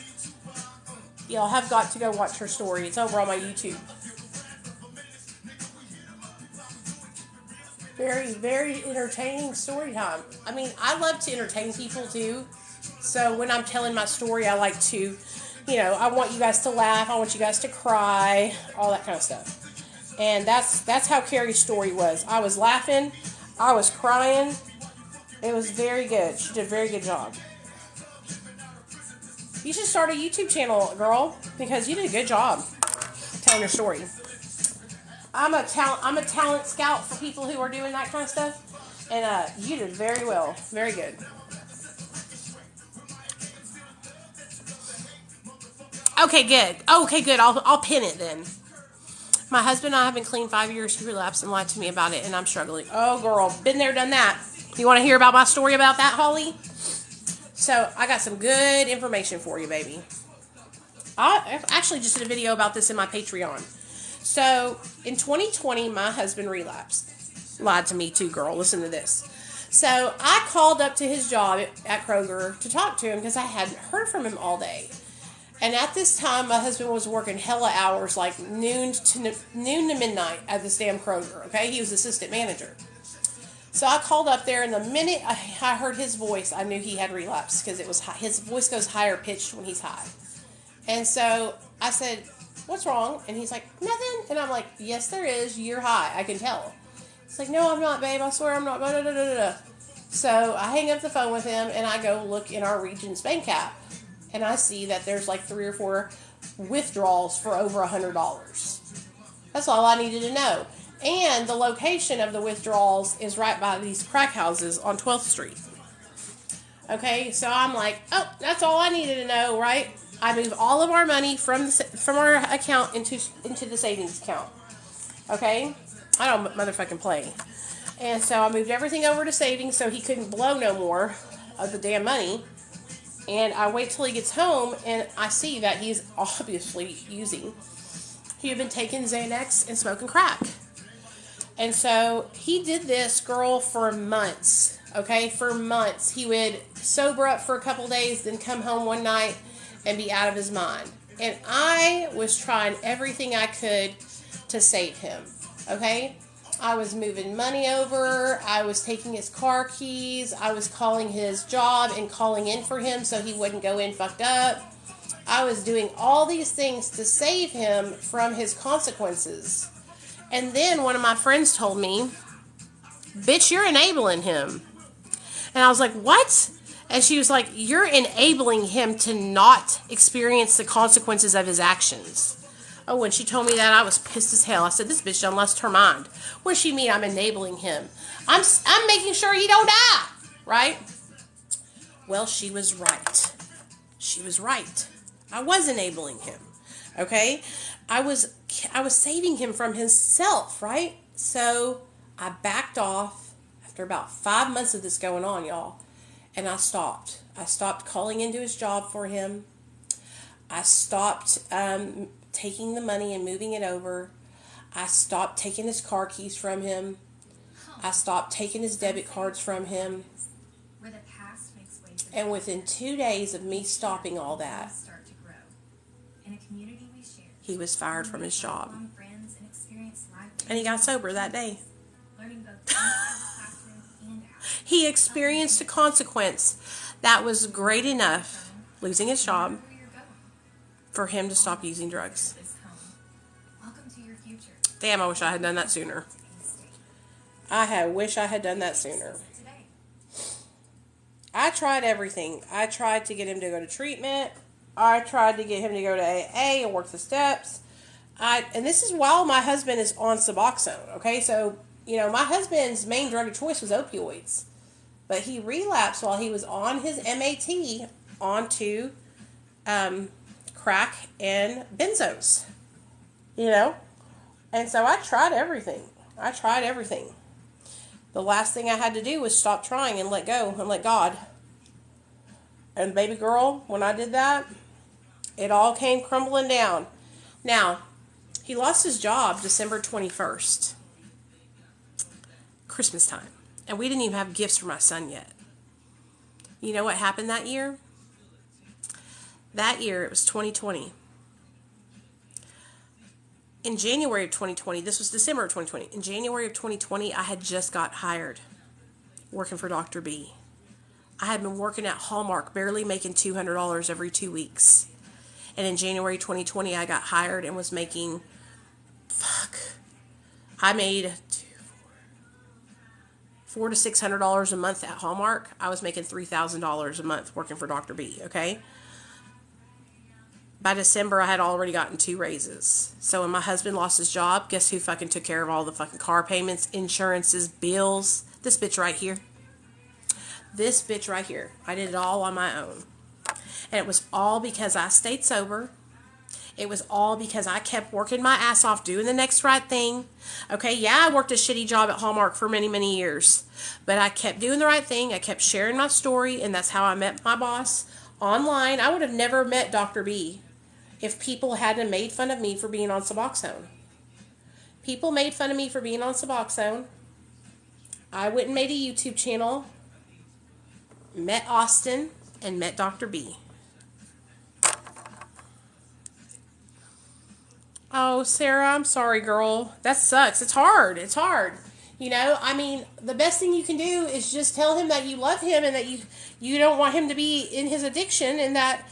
Y'all have got to go watch her story. It's over on my YouTube. Very, very entertaining story time. I mean, I love to entertain people too. So when I'm telling my story, I like to, you know, I want you guys to laugh. I want you guys to cry, all that kind of stuff. And that's how Carrie's story was. I was laughing. I was crying. It was very good. She did a very good job. You should start a YouTube channel, girl, because you did a good job telling your story. I'm a talent scout for people who are doing that kind of stuff, and you did very well, very good. Okay, good. Okay, good. I'll pin it then. My husband and I have been clean 5 years. He relapsed and lied to me about it, and I'm struggling. Oh, girl, been there, done that. You want to hear about my story about that, Holly? So I got some good information for you, baby. I actually just did a video about this in my Patreon. So, in 2020, my husband relapsed. Lied to me too, girl. Listen to this. So, I called up to his job at Kroger to talk to him because I hadn't heard from him all day. And at this time, my husband was working hella hours, like noon to midnight at this damn Kroger, okay? He was assistant manager. So, I called up there, and the minute I heard his voice, I knew he had relapsed because it was his voice goes higher pitched when he's high. And so, I said, what's wrong? And he's like, nothing. And I'm like, yes, there is. You're high. I can tell. He's like, no, I'm not, babe. I swear I'm not. Blah, blah, blah, blah, blah. So I hang up the phone with him, and I go look in our Regions bank app. And I see that there's like 3 or 4 withdrawals for over $100. That's all I needed to know. And the location of the withdrawals is right by these crack houses on 12th Street. Okay, so I'm like, oh, that's all I needed to know, right? I move all of our money from our account into the savings account. Okay? I don't motherfucking play. And so I moved everything over to savings so he couldn't blow no more of the damn money. And I wait till he gets home and I see that he's obviously using. He had been taking Xanax and smoking crack. And so he did this, girl, for months. Okay? For months. He would sober up for a couple days, then come home one night and be out of his mind. And I was trying everything I could to save him. Okay? I was moving money over. I was taking his car keys. I was calling his job and calling in for him so he wouldn't go in fucked up. I was doing all these things to save him from his consequences. And then one of my friends told me, bitch, you're enabling him. And I was like, what? And she was like, you're enabling him to not experience the consequences of his actions. Oh, when she told me that, I was pissed as hell. I said, this bitch done lost her mind. What does she mean I'm enabling him? I'm making sure he don't die, right? Well, she was right. She was right. I was enabling him, okay? I was saving him from himself, right? So I backed off after about 5 months of this going on, y'all. And I stopped. I stopped calling into his job for him. I stopped taking the money and moving it over. I stopped taking his car keys from him. I stopped taking his debit cards from him. And within 2 days of me stopping all that, he was fired from his job. And he got sober that day. He experienced a consequence that was great enough, losing his job, for him to stop using drugs. Damn, I wish I had done that sooner. Wish I had done that sooner. I tried everything. I tried to get him to go to treatment. I tried to get him to go to AA and work the steps. And this is while my husband is on Suboxone. Okay, so, my husband's main drug of choice was opioids. But he relapsed while he was on his MAT onto crack and benzos. And so I tried everything. The last thing I had to do was stop trying and let go and let God. And baby girl, when I did that, it all came crumbling down. Now, he lost his job December 21st. Christmas time. And we didn't even have gifts for my son yet. You know what happened that year? That year, it was 2020. In January of 2020, this was December of 2020. In January of 2020, I had just got hired working for Dr. B. I had been working at Hallmark, barely making $200 every 2 weeks. And in January 2020, I got hired and was making, I made $400 to $600 a month at Hallmark. I was making $3,000 a month working for Dr. B, okay? By December, I had already gotten 2 raises. So when my husband lost his job, guess who fucking took care of all the fucking car payments, insurances, bills? This bitch right here. This bitch right here. I did it all on my own. And it was all because I stayed sober. It was all because I kept working my ass off, doing the next right thing. Okay, yeah, I worked a shitty job at Hallmark for many, many years. But I kept doing the right thing. I kept sharing my story, and that's how I met my boss online. I would have never met Dr. B if people hadn't made fun of me for being on Suboxone. People made fun of me for being on Suboxone. I went and made a YouTube channel, met Austin, and met Dr. B. Oh, Sarah, I'm sorry, girl. That sucks. It's hard. It's hard. The best thing you can do is just tell him that you love him and that you don't want him to be in his addiction, and that,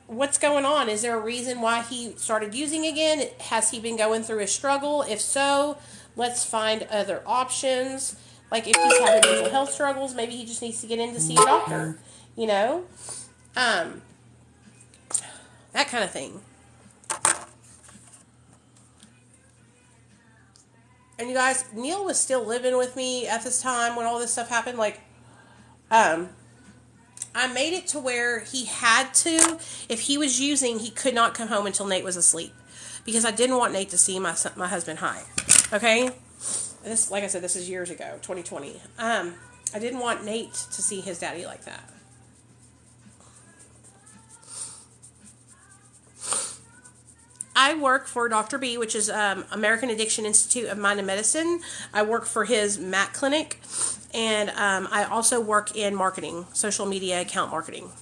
what's going on? Is there a reason why he started using again? Has he been going through a struggle? If so, let's find other options. Like if he's having mental health struggles, maybe he just needs to get in to see a doctor. That kind of thing. And you guys, Neil was still living with me at this time when all this stuff happened. I made it to where he had to, if he was using, he could not come home until Nate was asleep. Because I didn't want Nate to see my husband high. Okay? This, like I said, this is years ago, 2020. I didn't want Nate to see his daddy like that. I work for Dr. B, which is American Addiction Institute of Mind and Medicine. I work for his MAC clinic, and I also work in marketing, social media account marketing.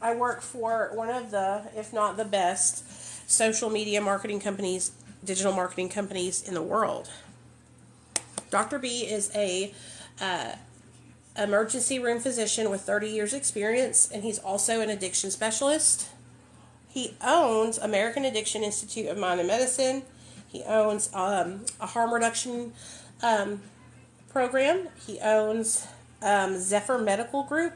I work for one of the, if not the best, social media marketing companies digital marketing companies in the world. Dr. B is a emergency room physician with 30 years experience, and he's also an addiction specialist. He owns American Addiction Institute of Mind and Medicine. He owns a harm reduction program. He owns Zephyr Medical Group.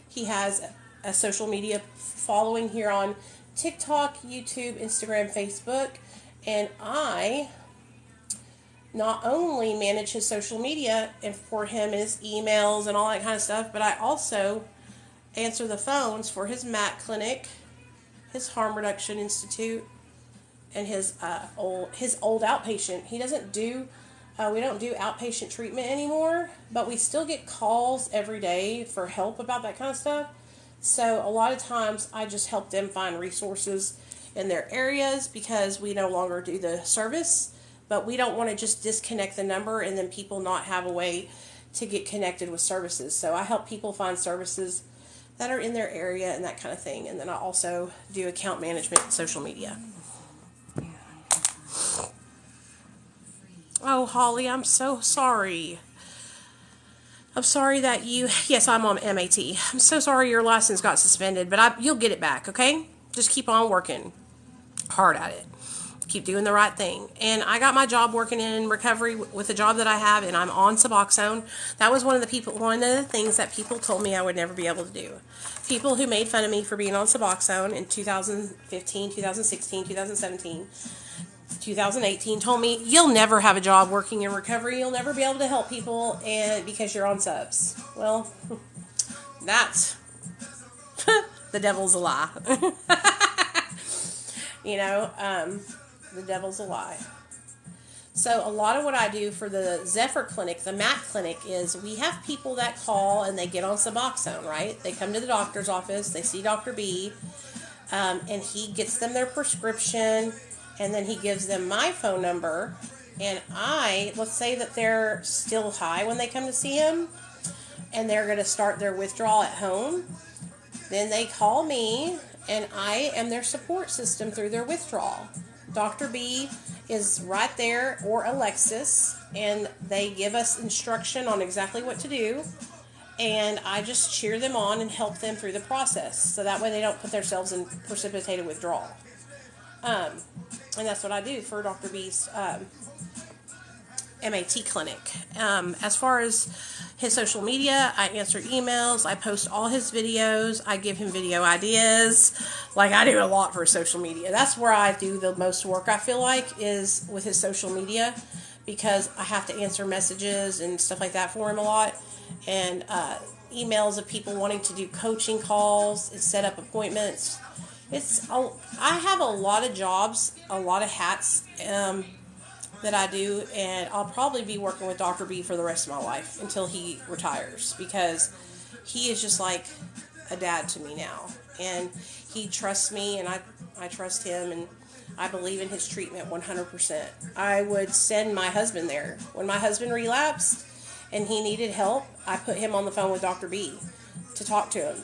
He has a social media following here on TikTok, YouTube, Instagram, Facebook, and I not only manage his social media and for him his emails and all that kind of stuff, but I also answer the phones for his MAT clinic, his Harm Reduction Institute, and his old outpatient. He doesn't do we don't do outpatient treatment anymore, but we still get calls every day for help about that kind of stuff. So a lot of times I just help them find resources in their areas because we no longer do the service. But we don't want to just disconnect the number and then people not have a way to get connected with services. So I help people find services that are in their area and that kind of thing. And then I also do account management and social media. Oh, Holly, I'm so sorry. I'm sorry that yes, I'm on MAT. I'm so sorry your license got suspended, but you'll get it back, okay? Just keep on working hard at it. Keep doing the right thing. And I got my job working in recovery with the job that I have, and I'm on Suboxone. That was one of the things that people told me I would never be able to do. People who made fun of me for being on Suboxone in 2015, 2016, 2017, 2018 told me, you'll never have a job working in recovery. You'll never be able to help people and because you're on subs. Well, that's the devil's a lie. The devil's a lie. So a lot of what I do for the Zephyr clinic, the MAT clinic, is we have people that call and they get on Suboxone, right? They come to the doctor's office, they see Dr. B, and he gets them their prescription, and then he gives them my phone number, and let's say that they're still high when they come to see him, and they're going to start their withdrawal at home. Then they call me, and I am their support system through their withdrawal. Dr. B is right there, or Alexis, and they give us instruction on exactly what to do, and I just cheer them on and help them through the process, so that way they don't put themselves in precipitated withdrawal. And that's what I do for Dr. B's MAT clinic. As far as his social media, I answer emails, I post all his videos, I give him video ideas. Like, I do a lot for social media. That's where I do the most work, I feel like, is with his social media, because I have to answer messages and stuff like that for him a lot, and emails of people wanting to do coaching calls and set up appointments. I have a lot of jobs, a lot of hats that I do, and I'll probably be working with Dr. B for the rest of my life until he retires, because he is just like a dad to me now, and he trusts me, and I trust him, and I believe in his treatment 100%. I would send my husband there. When my husband relapsed and he needed help, I put him on the phone with Dr. B to talk to him,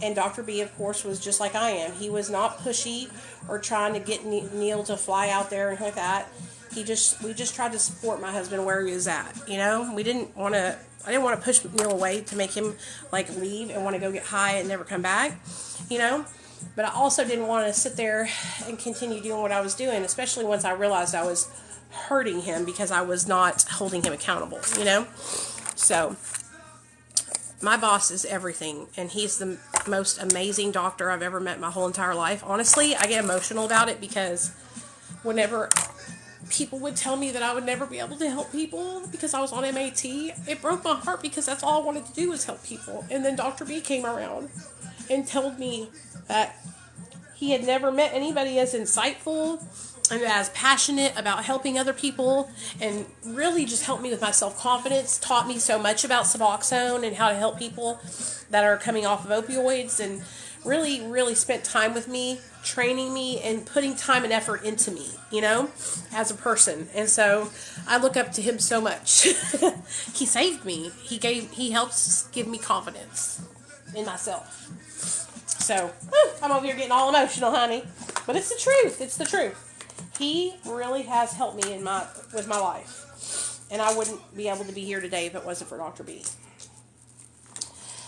and Dr. B, of course, was just like I am. He was not pushy or trying to get Neil to fly out there and like that. We just tried to support my husband where he was at, I didn't want to push Neil away to make him leave and want to go get high and never come back, but I also didn't want to sit there and continue doing what I was doing, especially once I realized I was hurting him because I was not holding him accountable, so my boss is everything, and he's the most amazing doctor I've ever met my whole entire life. Honestly, I get emotional about it because whenever people would tell me that I would never be able to help people because I was on MAT, it broke my heart because that's all I wanted to do was help people. And then Dr. B came around and told me that he had never met anybody as insightful and as passionate about helping other people, and really just helped me with my self-confidence, taught me so much about Suboxone and how to help people that are coming off of opioids, and really, really spent time with me, training me, and putting time and effort into me, as a person. And so I look up to him so much. He saved me. He helps give me confidence in myself. So, I'm over here getting all emotional, honey. But it's the truth. It's the truth. He really has helped me with my life. And I wouldn't be able to be here today if it wasn't for Dr. B.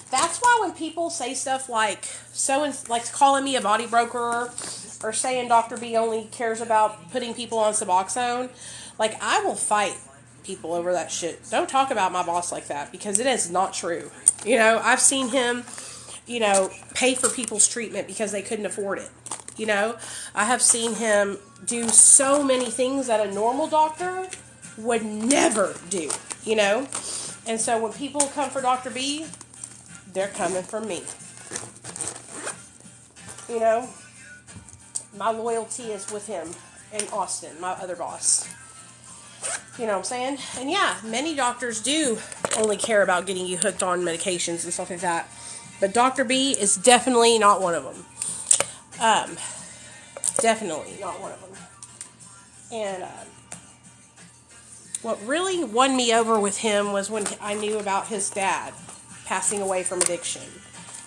That's why when people say stuff like calling me a body broker or saying Dr. B only cares about putting people on Suboxone, like, I will fight people over that shit. Don't talk about my boss like that, because it is not true. You know, I've seen him, you know, pay for people's treatment because they couldn't afford it. You know, I have seen him do so many things that a normal doctor would never do, you know. And so when people come for Dr. B, they're coming for me. You know, my loyalty is with him and Austin, my other boss. You know what I'm saying? And yeah, many doctors do only care about getting you hooked on medications and stuff like that. But Dr. B is definitely not one of them. Definitely not one of them. And what really won me over with him was when I knew about his dad passing away from addiction.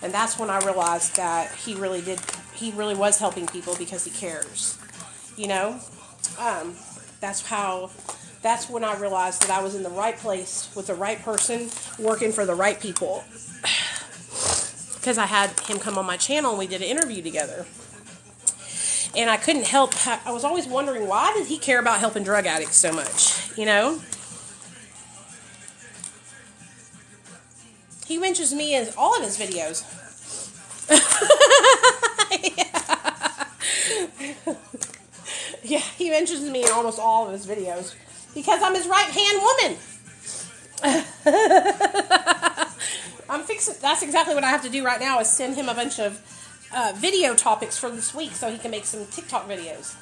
And that's when I realized that he really was helping people because he cares. You know? That's when I realized that I was in the right place with the right person, working for the right people. Because I had him come on my channel and we did an interview together. And I couldn't help, I was always wondering, why did he care about helping drug addicts so much, you know? He mentions me in all of his videos. Yeah, he mentions me in almost all of his videos. Because I'm his right-hand woman. That's exactly what I have to do right now, is send him a bunch of video topics for this week so he can make some TikTok videos.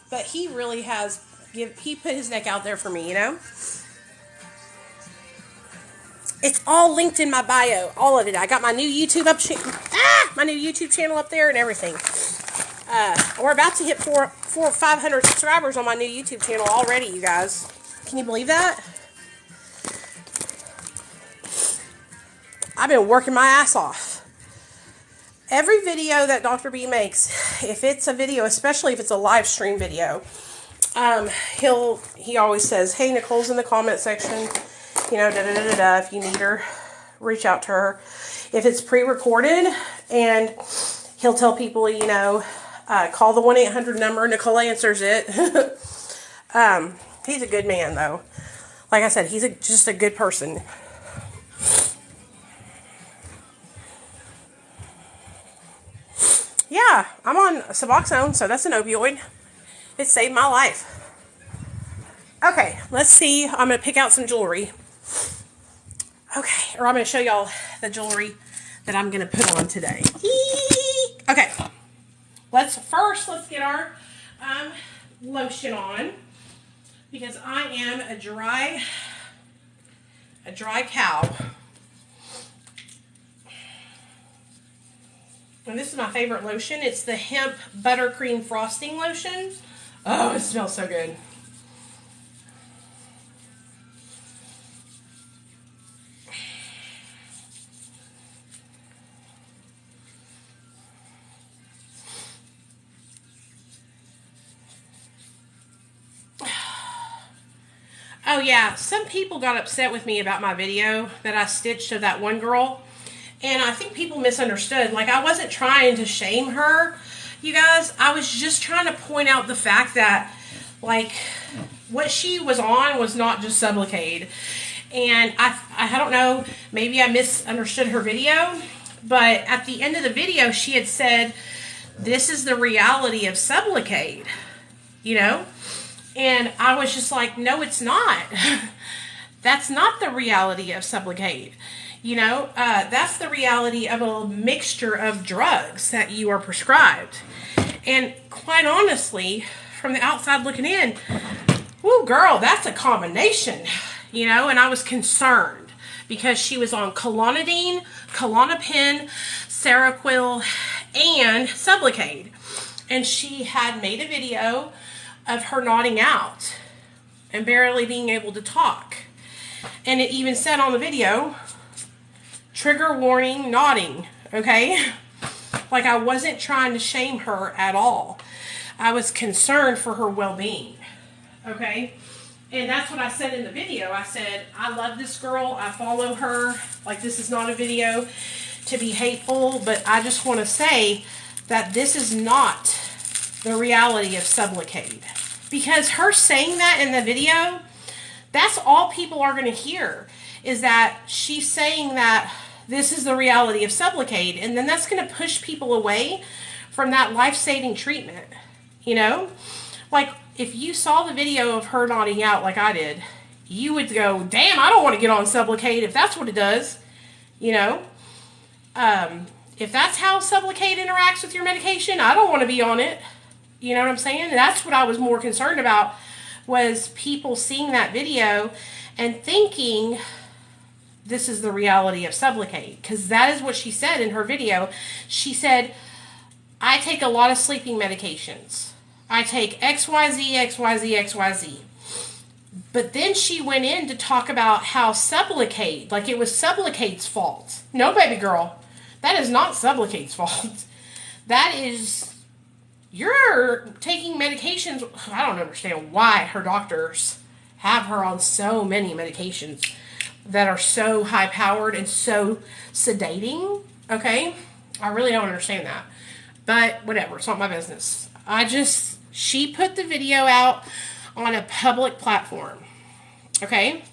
But he really has, he put his neck out there for me, you know? It's all linked in my bio, all of it. I got my new YouTube my new YouTube channel up there and everything. We're about to hit 500 subscribers on my new YouTube channel already, you guys. Can you believe that? I've been working my ass off. Every video that Dr. B makes, if it's a video, especially if it's a live stream video, he always says, "Hey, Nicole's in the comment section. You know, da-da-da-da-da. If you need her, reach out to her." If it's pre-recorded, and he'll tell people, you know, call the 1-800 number. Nicole answers it. He's a good man, though. Like I said, he's just a good person. Yeah, I'm on Suboxone, so that's an opioid. It saved my life. Okay, let's see. I'm going to pick out some jewelry. Okay, or I'm going to show y'all the jewelry that I'm going to put on today. Okay, let's get our lotion on, because I am a dry cow. And this is my favorite lotion. It's the hemp buttercream frosting lotion. Oh, it smells so good. Oh yeah, some people got upset with me about my video that I stitched of that one girl. And I think people misunderstood. Like, I wasn't trying to shame her, you guys. I was just trying to point out the fact that, like, what she was on was not just Sublocade. And I don't know, maybe I misunderstood her video. But at the end of the video, she had said, "This is the reality of Sublocade," you know? And I was just like, no, it's not. That's not the reality of Sublocade. You know, that's the reality of a mixture of drugs that you are prescribed. And quite honestly, from the outside looking in, whoo, girl, that's a combination. You know, and I was concerned because she was on Klonidine, Klonopin, Seroquel, and Sublocade. And she had made a video of her nodding out and barely being able to talk. And it even said on the video, "Trigger warning, nodding," okay? Like, I wasn't trying to shame her at all. I was concerned for her well-being. Okay? And that's what I said in the video. I said, I love this girl. I follow her. Like, this is not a video to be hateful, but I just want to say that this is not the reality of Sublocade. Because her saying that in the video, that's all people are going to hear, is that she's saying that this is the reality of Sublocade, and then that's going to push people away from that life-saving treatment, you know? Like, if you saw the video of her nodding out like I did, you would go, damn, I don't want to get on Sublocade if that's what it does, you know? If that's how Sublocade interacts with your medication, I don't want to be on it. You know what I'm saying? That's what I was more concerned about, was people seeing that video and thinking this is the reality of Sublocade. Because that is what she said in her video. She said, I take a lot of sleeping medications. I take XYZ, XYZ, XYZ. But then she went in to talk about how Sublocade, like it was Sublocade's fault. No, baby girl. That is not Sublocade's fault. That is... You're taking medications. I don't understand why her doctors have her on so many medications that are so high-powered and so sedating. Okay? I really don't understand that. But whatever. It's not my business. She put the video out on a public platform. Okay?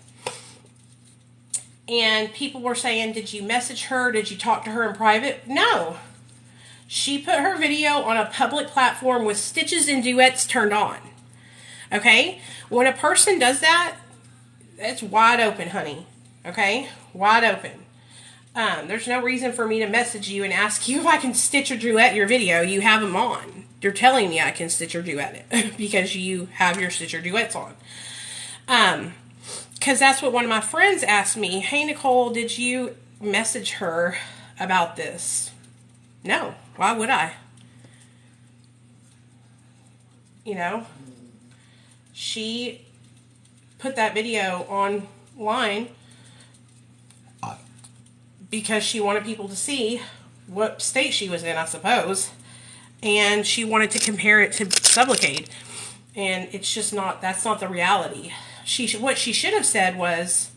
And people were saying, did you message her? Did you talk to her in private? No. She put her video on a public platform with stitches and duets turned on. Okay? When a person does that, it's wide open, honey. Okay? Wide open. There's no reason for me to message you and ask you if I can stitch or duet your video. You have them on. You're telling me I can stitch or duet it because you have your stitch or duets on. Because that's what one of my friends asked me. Hey, Nicole, did you message her about this? No. Why would I? You know, she put that video online because she wanted people to see what state she was in, I suppose. And she wanted to compare it to Sublocade. And it's just not, that's not the reality. What she should have said was,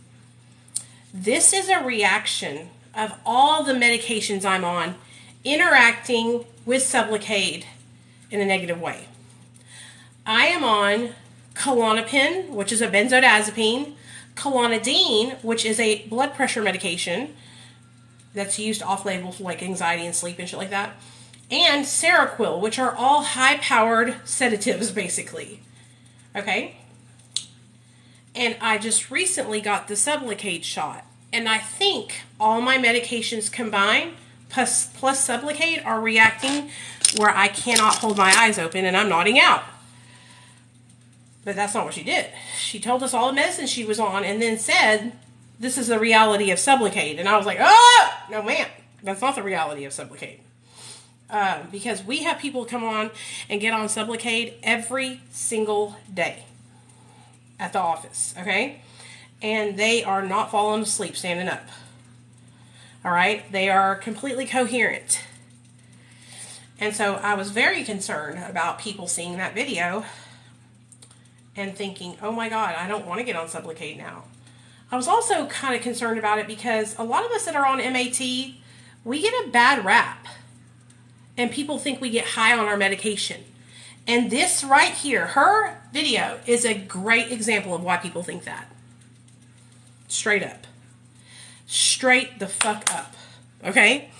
this is a reaction of all the medications I'm on interacting with Sublocade in a negative way. I am on Klonopin, which is a benzodiazepine, Clonidine, which is a blood pressure medication that's used off-label for like anxiety and sleep and shit like that, and Seroquel, which are all high-powered sedatives, basically. Okay? And I just recently got the Sublocade shot, and I think all my medications combined plus Sublocade are reacting where I cannot hold my eyes open and I'm nodding out. But that's not what she did. She told us all the medicine she was on and then said, this is the reality of Sublocade. And I was like, oh, no ma'am, that's not the reality of Sublocade. Because we have people come on and get on Sublocade every single day at the office, okay? And they are not falling asleep standing up. All right, they are completely coherent. And so I was very concerned about people seeing that video and thinking, oh my God, I don't want to get on Sublocade now. I was also kind of concerned about it because a lot of us that are on MAT, we get a bad rap. And people think we get high on our medication. And this right here, her video, is a great example of why people think that. Straight up. Straight the fuck up. Okay?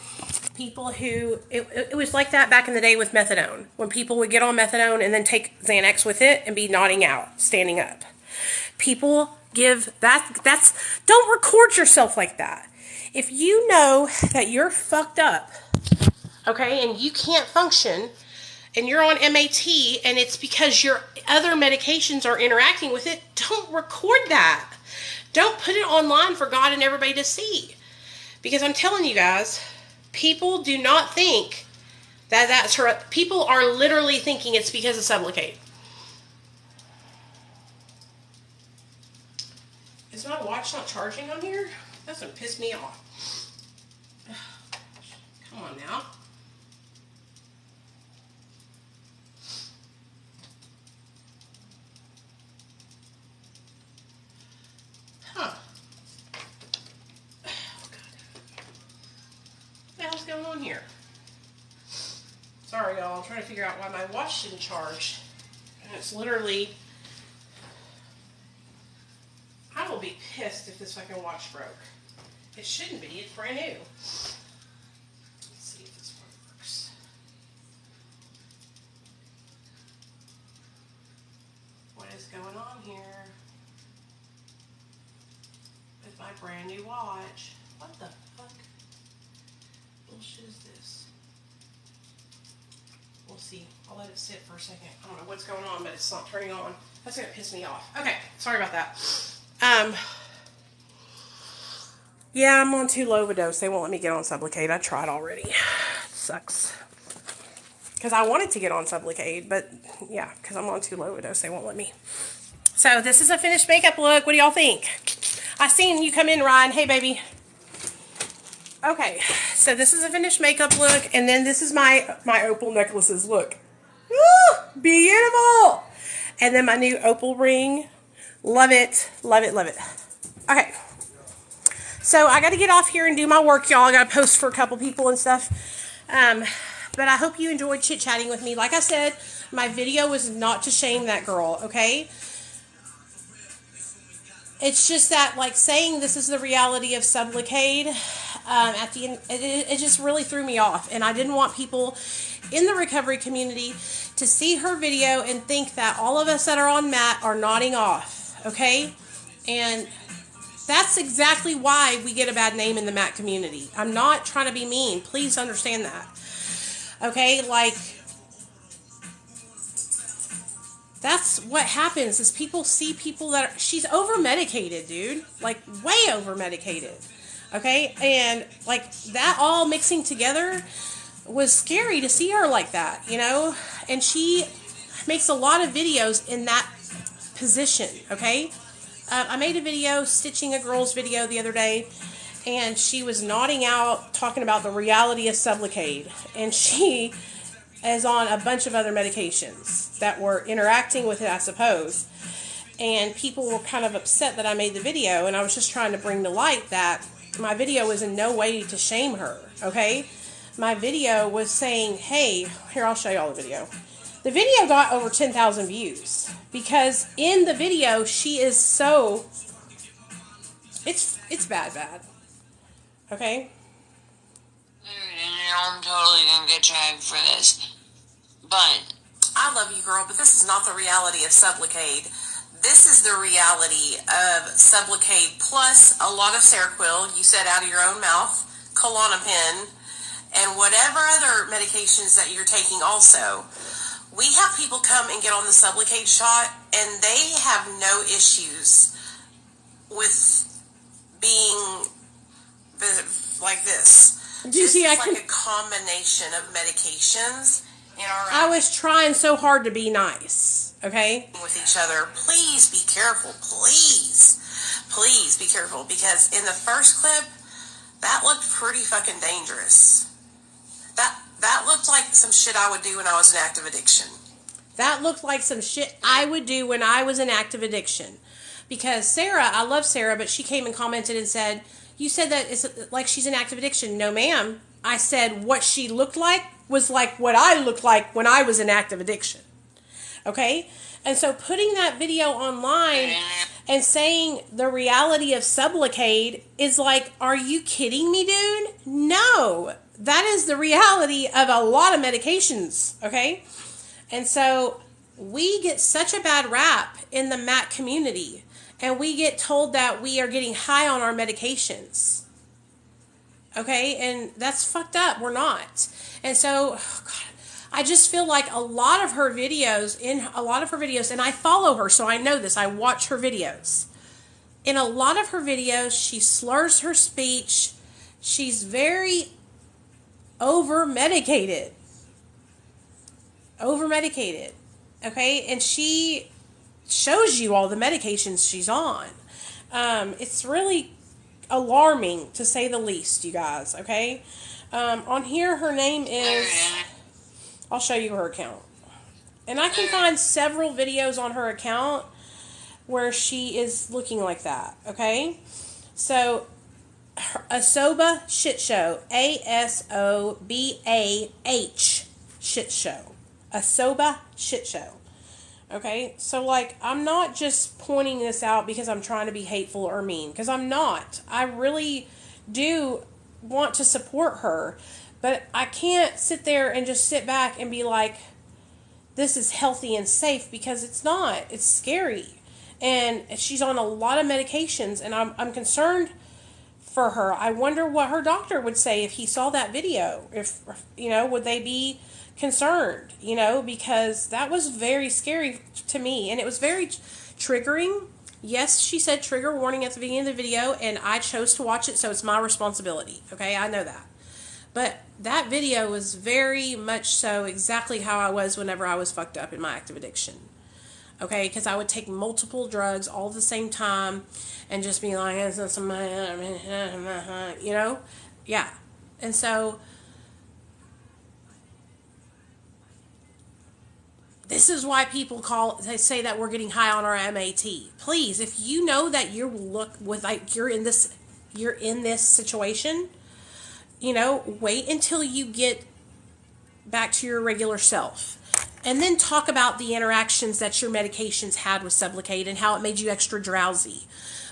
People who... It was like that back in the day with methadone. When people would get on methadone and then take Xanax with it and be nodding out, standing up. People give... That's... Don't record yourself like that. If you know that you're fucked up, okay, and you can't function, and you're on MAT, and it's because your other medications are interacting with it, don't record that. Don't put it online for God and everybody to see. Because I'm telling you guys, people do not think that that's her. People are literally thinking it's because of Sublocade. Is my watch not charging on here? That's gonna piss me off. Come on now. here? Sorry, y'all. I'm trying to figure out why my watch didn't charge. And it's literally... I will be pissed if this fucking watch broke. It shouldn't be. It's brand new. Let's see if this one works. What is going on here with my brand new watch? What the fuck bullshit is this? We'll see. I'll let it sit for a second. I don't know what's going on, but it's not turning on. That's gonna piss me off. Okay, sorry about that. Yeah, I'm on too low of a dose. They won't let me get on Sublocade. I tried already. It sucks. Because I wanted to get on Sublocade, but yeah, because I'm on too low of a dose, they won't let me. So this is a finished makeup look. What do y'all think? I seen you come in, Ryan. Hey, baby. Okay, so this is a finished makeup look, and then this is my opal necklaces. Look. Woo! Beautiful! And then my new opal ring. Love it. Love it. Love it. Okay. So I got to get off here and do my work, y'all. I got to post for a couple people and stuff. But I hope you enjoyed chit-chatting with me. Like I said, my video was not to shame that girl, okay? It's just that, like, saying this is the reality of Sublocade, at the end, it just really threw me off. And I didn't want people in the recovery community to see her video and think that all of us that are on MAT are nodding off, okay? And that's exactly why we get a bad name in the MAT community. I'm not trying to be mean. Please understand that. Okay? Like, that's what happens is people see people that are... She's over-medicated, dude. Like, way over-medicated. Okay? And, like, that all mixing together was scary to see her like that, you know? And she makes a lot of videos in that position, okay? I made a video, stitching a girl's video the other day, and she was nodding out, talking about the reality of Sublocade. And she is on a bunch of other medications that were interacting with it, I suppose. And people were kind of upset that I made the video, and I was just trying to bring to light that my video was in no way to shame her, okay? My video was saying, hey, here, I'll show you all the video. The video got over 10,000 views because in the video she is so, it's bad, okay? I'm totally gonna get dragged for this, but I love you, girl, but this is not the reality of Sublocade. This is the reality of Sublocade plus a lot of Seroquel, you said out of your own mouth, Klonopin, and whatever other medications that you're taking also. We have people come and get on the Sublocade shot, and they have no issues with being like this. Do you see? It's like a combination of medications. I was trying so hard to be nice, okay? With each other. Please be careful. Please be careful, because in the first clip, that looked pretty fucking dangerous. That looked like some shit I would do when I was in active addiction. That looked like some shit I would do when I was in active addiction. Because Sarah, I love Sarah, but she came and commented and said, you said that it's like she's in active addiction. No, ma'am. I said what she looked like was like what I looked like when I was in active addiction. Okay? And so putting that video online and saying the reality of Sublocade is like, are you kidding me, dude? No. That is the reality of a lot of medications, okay? And so we get such a bad rap in the MAT community, and we get told that we are getting high on our medications, okay? And that's fucked up. We're not. And so, oh God, I just feel like a lot of her videos, and I follow her, so I know this. I watch her videos. In a lot of her videos, she slurs her speech. She's very over-medicated, okay? And she shows you all the medications she's on. It's really alarming, to say the least, you guys, okay? On here, her name is, I'll show you her account. And I can find several videos on her account where she is looking like that, okay? So, Asobah Shit Show. ASOBAH Shit Show. Asobah Shit Show. Okay, so like, I'm not just pointing this out because I'm trying to be hateful or mean, because I'm not. I really do want to support her, but I can't sit there and just sit back and be like, this is healthy and safe, because it's not. It's scary. And she's on a lot of medications, and I'm concerned for her. I wonder what her doctor would say if he saw that video. If, would they be concerned, because that was very scary to me, and it was very triggering. Yes, she said trigger warning at the beginning of the video, and I chose to watch it, so it's my responsibility. Okay, I know that. But that video was very much so exactly how I was whenever I was fucked up in my active addiction. Okay, because I would take multiple drugs all at the same time and just be like, yeah. And so this is why people they say that we're getting high on our MAT. Please, if you know that you're in this situation, wait until you get back to your regular self. And then talk about the interactions that your medications had with Sublocade and how it made you extra drowsy.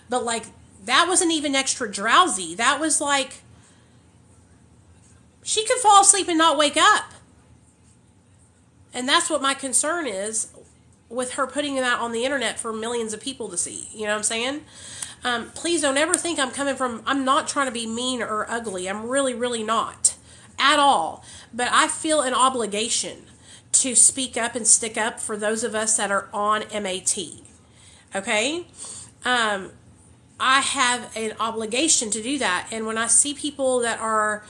But like, that wasn't even extra drowsy. That was like, she could fall asleep and not wake up. And that's what my concern is with her putting that on the internet for millions of people to see. You know what I'm saying? Please don't ever think I'm not trying to be mean or ugly. I'm really, really not. At all. But I feel an obligation to speak up and stick up for those of us that are on MAT. Okay? I have an obligation to do that. And when I see people that are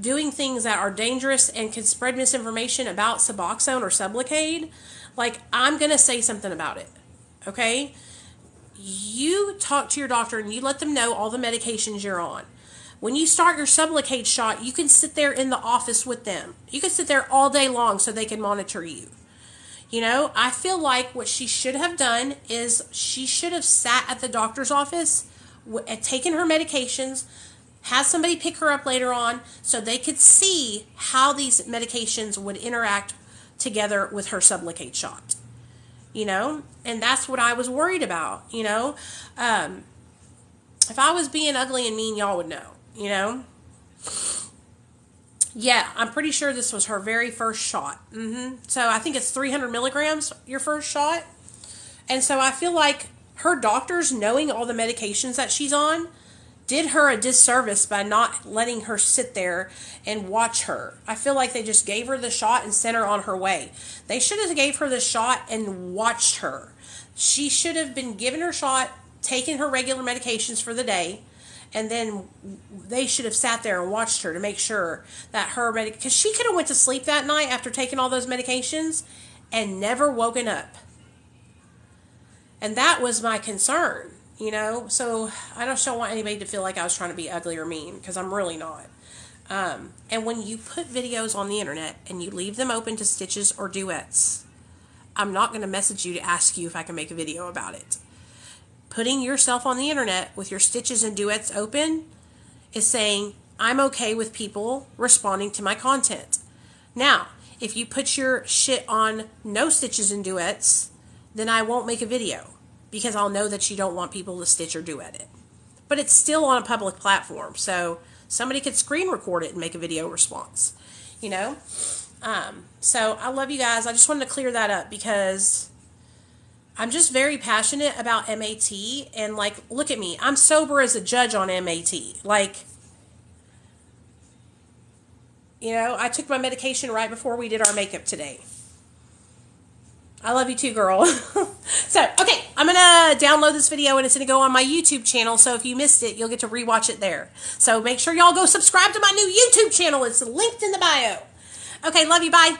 doing things that are dangerous and can spread misinformation about Suboxone or Sublocade, like, I'm going to say something about it. Okay? You talk to your doctor and you let them know all the medications you're on. When you start your Sublocade shot, you can sit there in the office with them. You can sit there all day long so they can monitor you. I feel like what she should have done is she should have sat at the doctor's office and taken her medications, had somebody pick her up later on so they could see how these medications would interact together with her Sublocade shot. And that's what I was worried about. If I was being ugly and mean, y'all would know. Yeah, I'm pretty sure this was her very first shot. So I think it's 300 milligrams, your first shot. And so I feel like her doctors, knowing all the medications that she's on, did her a disservice by not letting her sit there and watch her. I feel like they just gave her the shot and sent her on her way. They should have gave her the shot and watched her. She should have been given her shot, taken her regular medications for the day, and then they should have sat there and watched her to make sure that because she could have went to sleep that night after taking all those medications and never woken up. And that was my concern, so I just don't want anybody to feel like I was trying to be ugly or mean, because I'm really not. And when you put videos on the internet and you leave them open to stitches or duets, I'm not going to message you to ask you if I can make a video about it. Putting yourself on the internet with your stitches and duets open is saying, I'm okay with people responding to my content. Now, if you put your shit on no stitches and duets, then I won't make a video, because I'll know that you don't want people to stitch or duet it. But it's still on a public platform, so somebody could screen record it and make a video response, So I love you guys. I just wanted to clear that up, because I'm just very passionate about MAT, and like, look at me. I'm sober as a judge on MAT. Like, I took my medication right before we did our makeup today. I love you too, girl. So, okay, I'm going to download this video, and it's going to go on my YouTube channel, so if you missed it, you'll get to rewatch it there. So make sure y'all go subscribe to my new YouTube channel. It's linked in the bio. Okay, love you, bye.